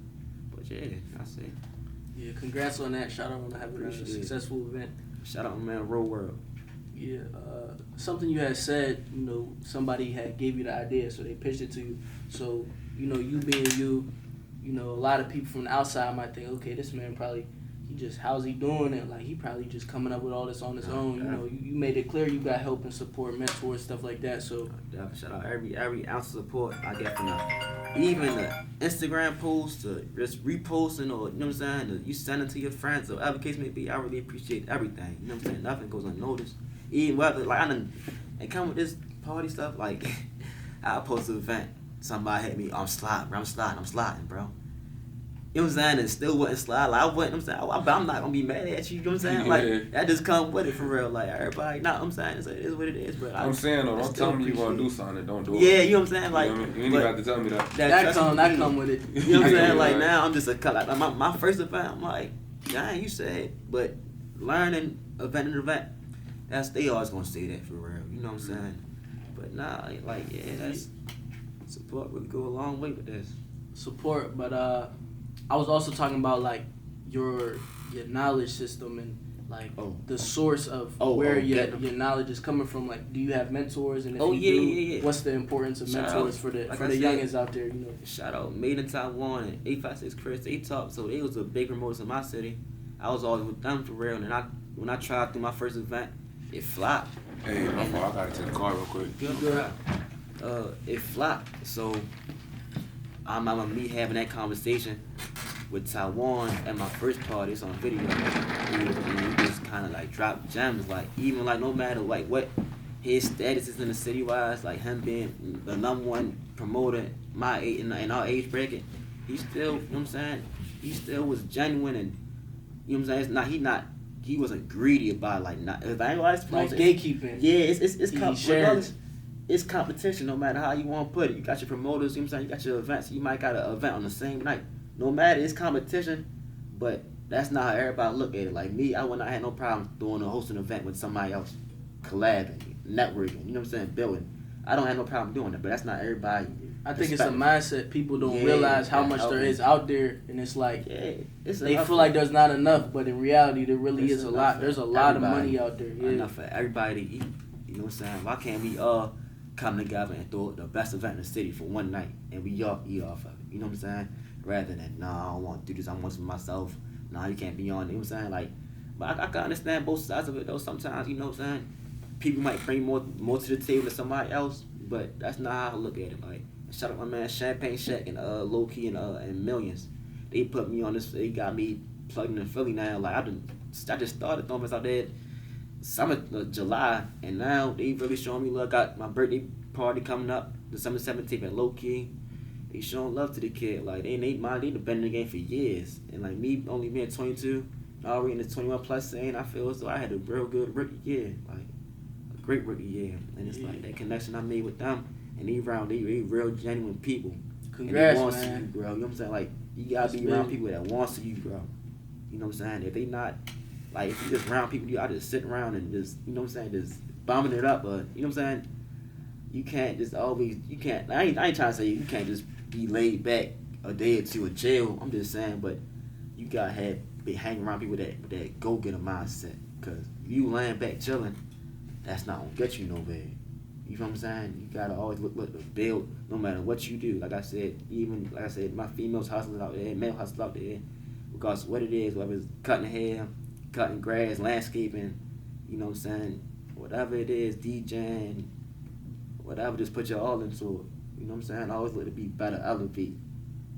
But yeah, I say. Yeah, congrats on that. Shout out on having a Appreciate it. successful event. Shout out my man Roll World. Yeah, something you had said, you know, somebody had gave you the idea, so they pitched it to you. So, you know, you being you know, a lot of people from the outside might think, okay, this man probably, how's he doing it? Like, he probably just coming up with all this on his own. You know, you made it clear you got help and support, mentors, stuff like that. So, Shout out every ounce of support I get from even the Instagram posts, to just reposting, or, you know what I'm saying, you send it to your friends, or whatever case may be. I really appreciate everything. You know what I'm saying? Nothing goes unnoticed. Even whether, like, and come with this party stuff, like, I post an event, somebody hit me, I'm sliding, bro. You know what I'm saying? And still wouldn't slide. Like, I wouldn't, I'm saying, I'm not gonna be mad at you. You know what I'm saying? Like, that just come with it for real. Like, everybody, nah, I'm saying, it is what it is, bro. I'm saying, though, don't tell me you're gonna do something and don't do it. Yeah, you know what I'm saying? Like, you know what I mean? You ain't got to tell me that. That come with it. You know what I'm saying? Like, now I'm just a cut. Like, my first event, I'm like, dang, you said, but learning event, they always gonna say that for real. You know what I'm saying? But nah, like, yeah, that's support really go a long way with this. Support, but I was also talking about, like, your knowledge system and, like, the source of where your knowledge is coming from. Like, do you have mentors? And if you do, what's the importance of mentors for the youngins out there? You know. Shout out Made in Taiwan and 856 Chris. They talk, so they was a big promoters in my city. I was always with them for real, and when I tried through my first event, it flopped. Hey, my fault. I gotta take the car real quick. Good. It flopped. So I remember me having that conversation with Taiwan at my first party. It's on video. And we just kind of like dropped gems. Like, even like no matter like what his status is in the city wise, like him being the #1 promoter my age in our age bracket, he still, you know what I'm saying, he still was genuine, and you know what I'm saying. He wasn't greedy about like not. If I ain't like gatekeeping. Yeah, it's competition no matter how you want to put it. You got your promoters, you know what I'm saying, you got your events. You might got an event on the same night. No matter, it's competition, but that's not how everybody look at it. Like me, I would not have no problem doing a hosting event with somebody else, collabing, networking, you know what I'm saying, building. I don't have no problem doing that, but that's not everybody. I think it's a mindset. People don't realize how much there is out there, and it's like they feel like there's not enough, but in reality, there really is a lot. There's a lot of money out there. Yeah. Enough for everybody to eat. You know what I'm saying? Why can't we all come together and throw the best event in the city for one night, and we all eat off of it? You know what I'm saying? Rather than, nah, I don't want to do this. I want for myself. Nah, you can't be on it. You know what I'm saying? Like, but I can understand both sides of it though. Sometimes, you know what I'm saying, people might bring more to the table than somebody else, but that's not how I look at it. Like, shout out my man Champagne Shack and Low Key and Millions. They put me on this. They got me plugged in Philly now. Like, I just started throwing this out there summer July, and now they really showing me love. Got my birthday party coming up December 17th at Low Key. They showing love to the kid. Like, they've been in the game for years, and like me only being 22, already in the 21 plus saying, I feel as though I had a real good rookie year, like a great rookie year, and it's like that connection I made with them. And they real genuine people. Congrats, and they want man. to see you grow. You know what I'm saying? Like, you gotta be around people that want to see you grow. You know what I'm saying? If they not, like, if you just around people, you are just sitting around and just, you know what I'm saying, just bombing it up. But you know what I'm saying? You can't just always. You can't. I ain't trying to say you can't just be laid back a day or two in jail. I'm just saying, but you gotta be hanging around people that go get a mindset. Cause if you laying back chilling, that's not gonna get you nowhere. You know what I'm saying? You gotta always look to build, no matter what you do. Like I said, my females hustling out there, male hustling out there, because what it is, whether it's cutting hair, cutting grass, landscaping, you know what I'm saying, whatever it is, DJing, whatever, just put your all into it. You know what I'm saying? I always look to be better, elevate.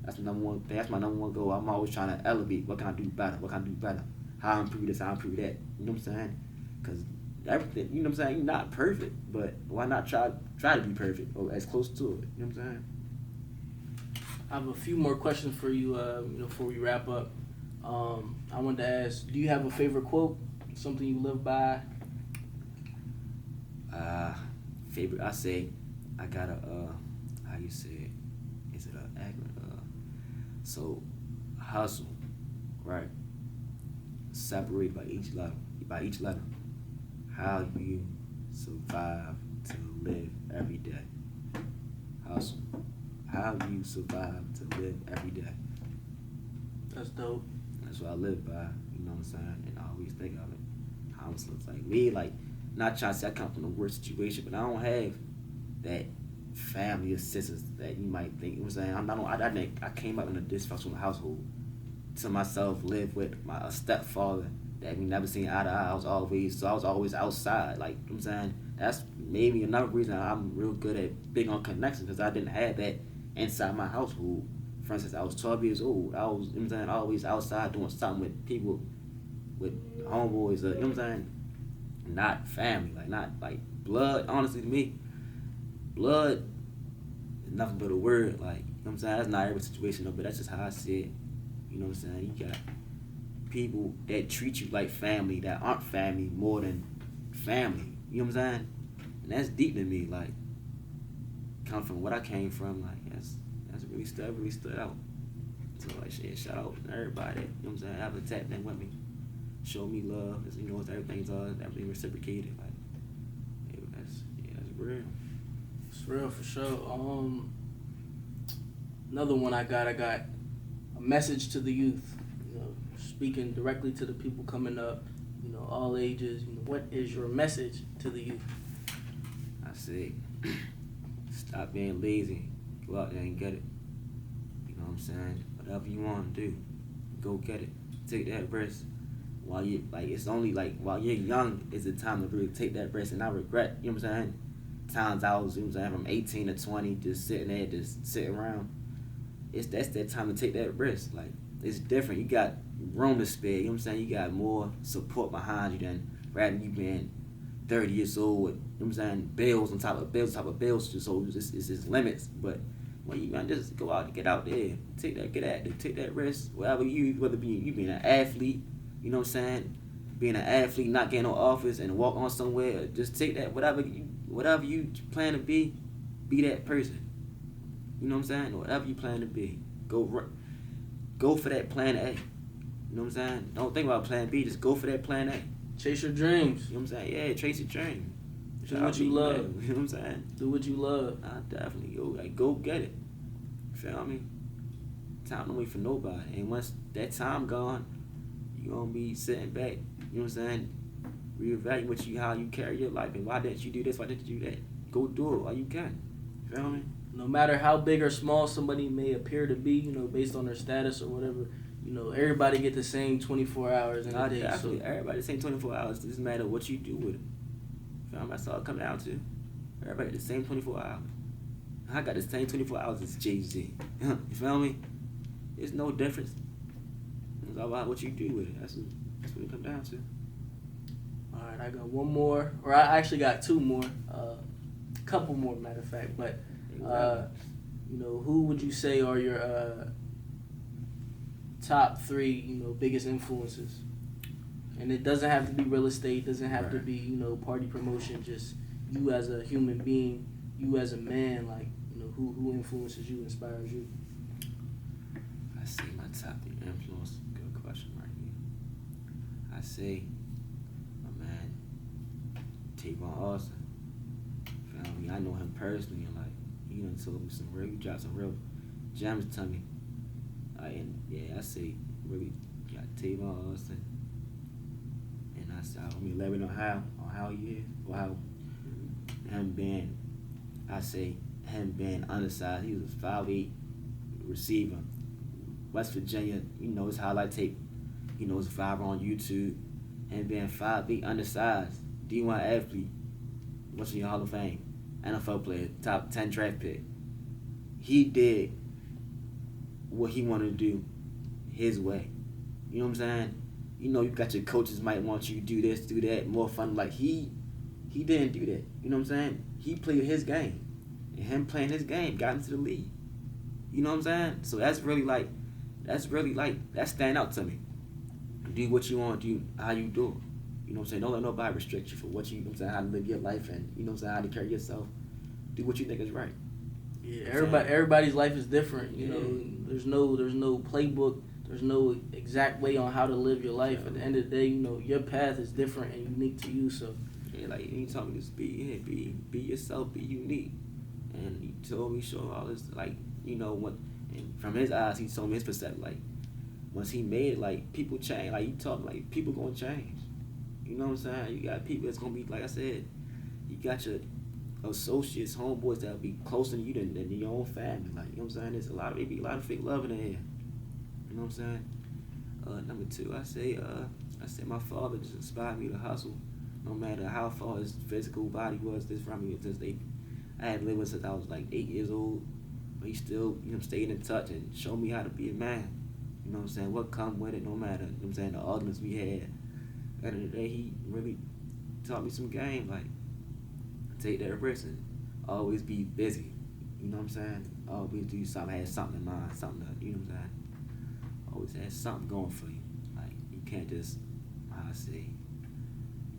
That's my number one thing. That's my number one goal. I'm always trying to elevate. What can I do better? What can I do better? How I improve this? How I improve that? You know what I'm saying? Because everything, you know what I'm saying? You're not perfect, but why not try to be perfect or as close to it? You know what I'm saying? I have a few more questions for you, before we wrap up. I wanted to ask, do you have a favorite quote? Something you live by? Favorite, I say, I got how you say it? Is it an acronym? So, hustle, right? Separated by each letter. How you survive to live every day. Hustle. How you survive to live every day. That's dope. That's what I live by, you know what I'm saying? And I always think of it. How it looks like me, like, not trying to say I come from the worst situation, but I don't have that family assistance that you might think. You know what I'm saying? I came up in a dysfunctional household. To myself, live with a stepfather that we never seen eye to eye. I was always outside. Like, you know what I'm saying? That's maybe another reason I'm real good at big on connection, because I didn't have that inside my household. For instance, I was 12 years old. I was, you know what I'm saying, always outside doing something with people, with homeboys, you know what I'm saying? Not family, like, not like blood. Honestly, to me, blood is nothing but a word. Like, you know what I'm saying? That's not every situation, though, but that's just how I see it. You know what I'm saying? You got people that treat you like family that aren't family more than family. You know what I'm saying? And that's deep to me. Like, come from what I came from, like, that's really stood out. So, like, shit, shout out to everybody that, you know what I'm saying, ever tapped in with me. Show me love. You know, everything reciprocated. Like, that's real. It's real for sure. Another one I got a message to the youth. You know, speaking directly to the people coming up. You know, all ages. You know, what is your message to the youth? I say, stop being lazy. Go out there and get it. You know what I'm saying? Whatever you want to do, go get it. Take that risk. While you while you're young is the time to really take that risk. And I regret, you know what I'm saying? Times I was, you know what I'm saying, from 18 to 20, just sitting around. That's that time to take that risk. Like, it's different. You got room to spare. You know what I'm saying? You got more support behind you than rather you being 30 years old with, you know what I'm saying, bills on top of bills. So it's just limits. But when you just go out and get out there, take that risk. Whether you being an athlete, you know what I'm saying, being an athlete, not getting no office and walk on somewhere, just take that, whatever you plan to be that person. You know what I'm saying? Whatever you plan to be, go for that plan A. You know what I'm saying? Don't think about plan B, just go for that plan A. Chase your dreams. You know what I'm saying? Yeah, chase your dream. Do what you love. You know what I'm saying? Do what you love. Definitely. Go get it. Feel me? Time don't wait for nobody. And once that time gone, you gonna be sitting back, you know what I'm saying, reevaluate how you carry your life, and why didn't you do this, why didn't you do that? Go do it while you can. Feel me? No matter how big or small somebody may appear to be, you know, based on their status or whatever, you know, everybody get the same 24 hours in a day. Definitely. So Everybody the same 24 hours. It doesn't matter what you do with it. Feel me? That's all it comes down to. Everybody the same 24 hours. I got the same 24 hours as Jay-Z. You feel me? There's no difference. It's all about what you do with it. That's what it comes down to. all right, I got one more, or I actually got two more, couple more, matter of fact. But you know, who would you say are your top three, you know, biggest influences? And it doesn't have to be real estate, doesn't have to be, you know, party promotion, just you as a human being, you as a man, like, you know, who influences you, inspires you? I say my top three influence. Good question right here. I say my man Tavon Austin. Feel me? I know him personally, and like he done told me he dropped some real gems to me. And yeah, I say really got Tavon Austin. And I said, let me elaborate on how he is, or how him being, I say him being undersized. He was a 5'8" receiver. West Virginia, you know his highlight tape. You know his viral on YouTube. Him being 5'8" undersized, D1 athlete, what's in your Hall of Fame, NFL player, top 10 draft pick. He did what he wanted to do his way. You know what I'm saying? You know, you got your coaches might want you to do this, do that, more fun. Like he didn't do that. You know what I'm saying? He played his game. And him playing his game got into the league. You know what I'm saying? So that's stand out to me. Do what you want to do, how you do it. You know what I'm saying? Don't let nobody restrict you for what you know what I'm saying, how to live your life, and you know what I'm saying, how to carry yourself. Do what you think is right. Yeah, everybody's life is different. You know, there's no playbook. There's no exact way on how to live your life. At the end of the day, you know, your path is different and unique to you. So, Yeah, like he told me just be yourself, be unique. And he told me, show all this, like, what, and from his eyes, he told me his perception, like, once he made it, like, people change, like, he told me, like, people gonna change. You know what I'm saying? You got people that's gonna be, like I said, you got your associates, homeboys that'll be closer to you than your own family, like, you know what I'm saying? There's a lot of fake love in the air. You know what I'm saying? Number two, I say my father just inspired me to hustle, no matter how far his physical body was. This from me since I had lived with since I was like 8 years old, but he still, stayed in touch and showed me how to be a man. You know what I'm saying? What come with it, no matter, you know what I'm saying, the arguments we had. At the end of the day, he really taught me some game, like, take that risk and always be busy. You know what I'm saying? Always do something, have something in mind, something to, you know what I'm saying? Always have something going for you. Like, you can't just, how I say,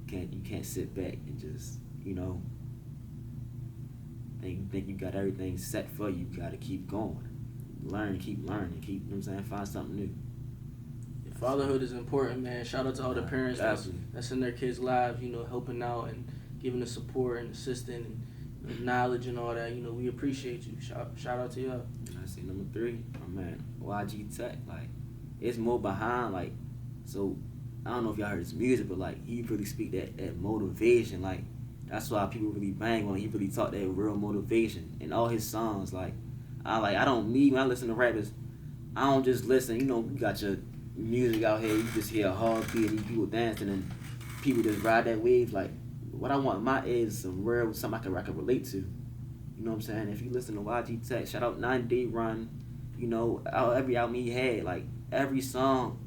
you can't sit back and just, think you got everything set for you. You gotta keep going. Keep learning, you know what I'm saying? Find something new. Fatherhood is important, man. Shout out to all the parents that's in their kids' lives, helping out and giving the support and assisting and knowledge and all that. We appreciate you. Shout out to y'all. I see number 3, my man, YG Teck. Like, it's more behind, like, so I don't know if y'all heard his music, but like he really speak that motivation. Like, that's why people really bang on. He really talk that real motivation in all his songs. Like, when I listen to rappers, I don't just listen. You got your music out here, you just hear a hard beat and people dancing and people just ride that wave. Like, what I want in my ears is something I can relate to. You know what I'm saying? If you listen to YG Teck, shout out 90 Day Run, every album he had, like, every song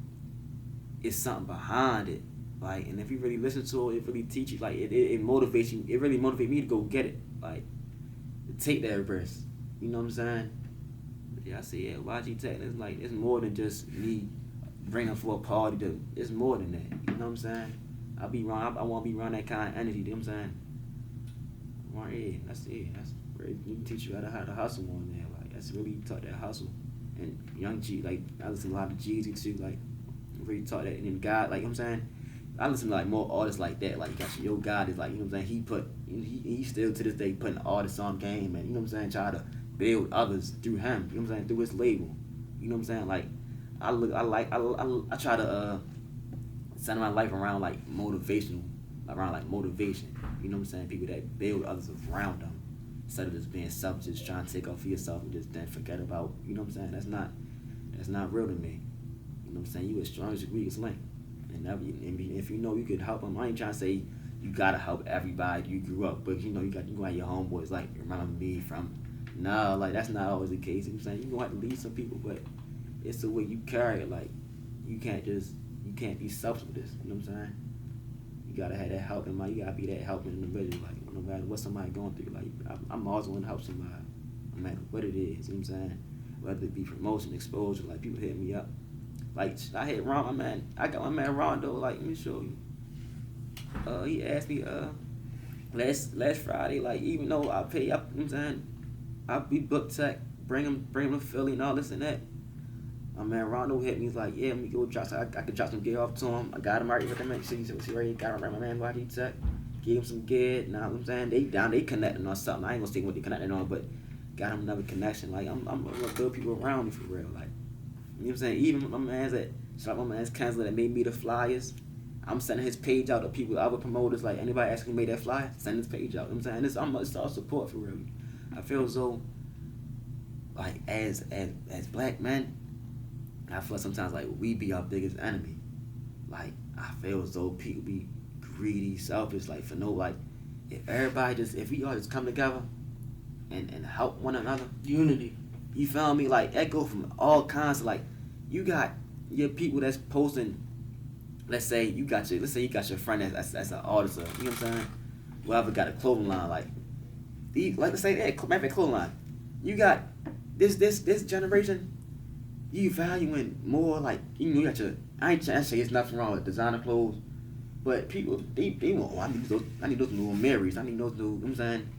is something behind it. Like, and if you really listen to it, it really teach you, like, it motivates you. It really motivates me to go get it. Like, to take that risk. You know what I'm saying? But yeah, I say, YG Teck, it's more than just me bringing for a party. It's more than that. You know what I'm saying? I want to be around that kind of energy. You know what I'm saying? That's it. That's where you teach you how to hustle on there. Like, that's really taught that hustle. And Young G, like, I listen to a lot of Jeezy too. Like, really taught that. And then God, like, you know what I'm saying? I listen to like more artists like that. Like, you got your God is like, you know what I'm saying? He still to this day putting artists on game, and you know what I'm saying? Try to build others through him. You know what I'm saying? Through his label. You know what I'm saying? Like, I try to center my life around motivation. You know what I'm saying? People that build others around them instead of just being selfish, just trying to take off for yourself and just then forget about. You know what I'm saying? That's not real to me. You know what I'm saying? You as strong as your weakest link. And if you could help them, I ain't trying to say you gotta help everybody you grew up, but you gonna have your homeboys like remember me from. No, like that's not always the case. You know what I'm saying? You gonna have to lead some people, but it's the way you carry it. Like, you can't be selfish with this. You know what I'm saying? You gotta have that helping mind. You gotta be that helping individual. Like, no matter what somebody going through, like I'm always willing to help somebody, no matter what it is. You know what I'm saying? Whether it be promotion, exposure, like people hit me up. Like, I hit Ron, I got my man Rondo. Like, let me show you. He asked me last Friday, like, even though I pay up, you know what I'm saying? I be booked Tech, bring him to Philly and all this and that. My man Rondo hit me. He's like, yeah, let me go drop. I could drop some gear off to him. I got him already with him. See right here. Got him, my man YG Teck. Gave him some gear. Now, you know what I'm saying? They connecting on something. I ain't gonna say what they connecting on, but got him another connection. Like, I'm gonna build people around me for real. Like, you know what I'm saying? Even my man's Kensler that made me the flyers. I'm sending his page out to people, other promoters. Like, anybody asking me made that flyer, send his page out. You know what I'm saying? It's all support for real. I feel as though, like, as black men, I feel sometimes like we be our biggest enemy. Like, I feel as though people be greedy, selfish, like, for no, like, if we all just come together and help one another. Unity. You feel me? Like, that go from all kinds of, like, you got your people that's posting, let's say you got your friend that's an artist, you know what I'm saying? Whoever got a clothing line, like let's say that clothing line. You got this generation, you valuing more, like, you got your, I ain't trying to say it's nothing wrong with designer clothes, but people they want, I need those new Marys, I need those new, you know what I'm saying?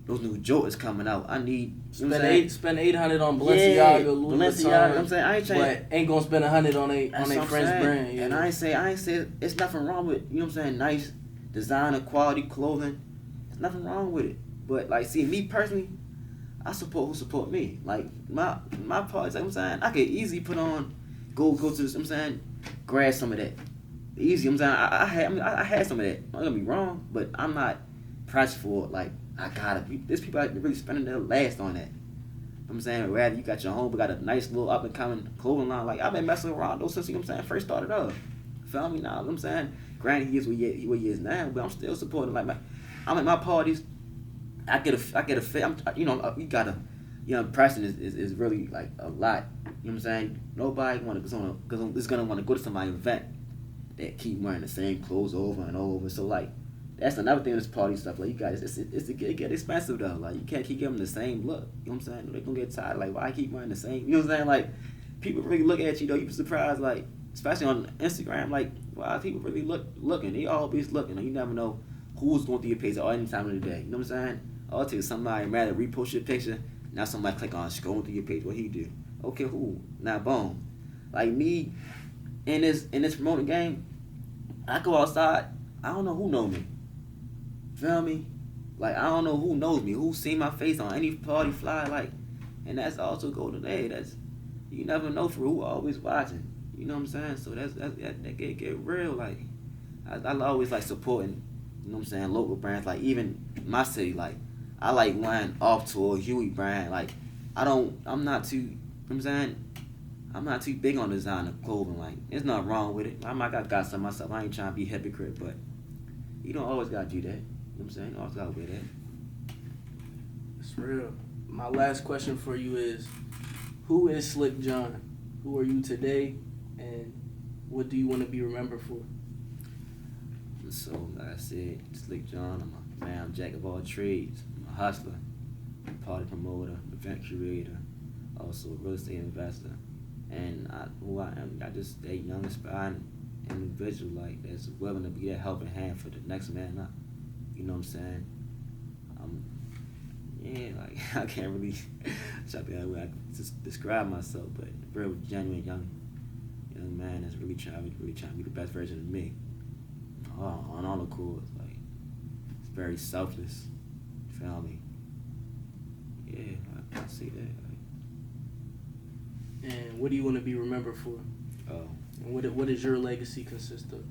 Those new Jordans coming out. I need spend $800 on Balenciaga, Louis Vuitton. You know what I'm saying? I ain't trying, but ain't gonna spend $100 on a friend's brand. And I ain't say it's nothing wrong with, you know what I'm saying, designer quality clothing, there's nothing wrong with it. But like, see, me personally, I support who support me. Like my parts, like I'm saying, I could easily put on, go to this, I'm saying, grab some of that. Easy, I'm saying, I had some of that. Don't get me wrong, but I'm not pressed for it. Like there's people out there really spending their last on that. I'm saying, rather you got your home, but got a nice little up and coming clothing line. Like I've been messing around those since, you know what I'm saying, first started up. Feel me now? You know what I'm saying, granted he is what he is now, but I'm still supporting. Like I'm at my parties. I get a fit. We gotta, pressing is really like a lot. You know what I'm saying? Nobody is gonna want to go to somebody's event that keep wearing the same clothes over and over. So like, that's another thing with this party stuff. Like you guys, it get expensive though. Like you can't keep giving them the same look. You know what I'm saying? They're gonna get tired. Like why I keep wearing the same? You know what I'm saying? Like people really look at you though. You be surprised. Like especially on Instagram. Like wow, people really looking. They always looking. You never know who's going through your page at any time of the day. You know what I'm saying? I'll tell you, somebody rather repost your picture. Now somebody click on scrolling through your page. What he do? Okay, who? Now boom. Like me in this promoting game, I go outside. I don't know who know me. Feel me? Like I don't know who knows me. Who seen my face on any party fly? Like, and that's also go today. That's you never know for who always watching. You know what I'm saying? So that get real. Like I always like supporting. You know what I'm saying? Local brands. Like even my city. Like I like wearing off to a Huey brand. Like I'm not too, you know what I'm saying? I'm not too big on designer clothing. Like there's nothing wrong with it. I got some myself. I ain't trying to be a hypocrite, but you don't always gotta do that. You know what I'm saying? You always gotta wear that. It's real. My last question for you is, who is Slickk Jon? Who are you today, and what do you want to be remembered for? So like I said, Slickk Jon, I'm a man, I'm jack of all trades. I'm a hustler, party promoter, event curator, also a real estate investor. And who I am, I just a young aspiring individual like that's willing to be that helping hand for the next man up. You know what I'm saying? Like I can't really try to just describe myself, but a real genuine young man that's really trying to be the best version of me. On all the chords, like it's very selfless. You feel me? Yeah, I see that. Like. And what do you want to be remembered for? Oh. And what does your legacy consist of?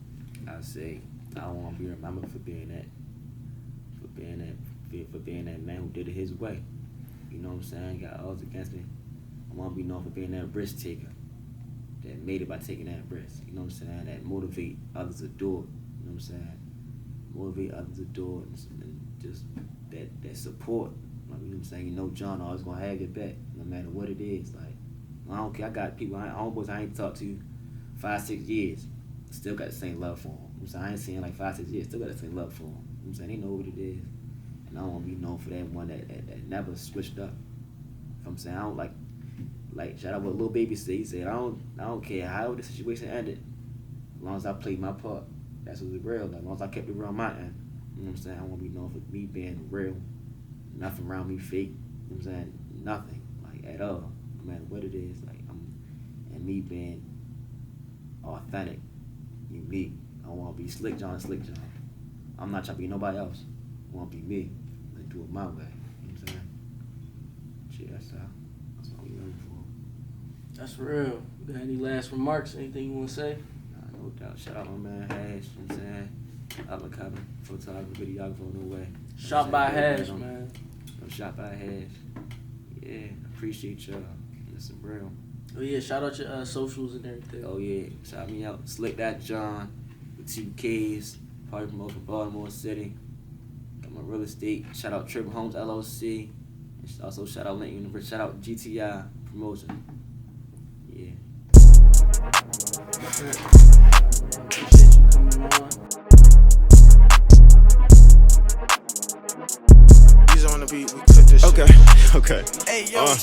I say I want to be remembered for being that man who did it his way. You know what I'm saying? Got odds against me. I want to be known for being that risk taker that made it by taking that risk. You know what I'm saying? That motivate others to do it. You know what I'm saying? Motivate others to do it, and just that support. Like, you know what I'm saying? You know, John always gonna have your back, no matter what it is. Like, I don't care. I got people, homeboys I ain't talked to 5-6 years. Still got the same love for them. You know what I'm saying? I ain't seen like 5-6 years. Still got the same love for them. You know what I'm saying? They know what it is, and I don't want to be known for that one that never switched up. If I'm saying I don't like shout out what Lil Baby said. He said I don't care how the situation ended, as long as I played my part. That's what's real. Like, as long as I kept it real on my end. You know what I'm saying? I want to be known for me being real. Nothing around me fake. You know what I'm saying? Nothing. Like, at all. No matter what it is. Like, and me being authentic, unique. I want to be Slickk Jon. I'm not trying to be nobody else. I want to be me. And do it my way. You know what I'm saying? Shit, that's what we running for. That's real. You got any last remarks? Anything you want to say? No doubt. Shout out my man Hash, you know what I'm saying? Up and coming, photographer, videographer, no way. Shot by Hash, man. Shot by Hash. Yeah, appreciate y'all. That's real. Oh yeah, shout out your socials and everything. Oh yeah, shout me out. Slickk Jon with 2 Ks. Party promotion, Baltimore City. Got my real estate. Shout out Triple Homes LLC. And also shout out Lincoln University. Shout out GTI promotion. Yeah. Appreciate you coming on. He's on the beat. We cook this shit. Okay. Hey, yo.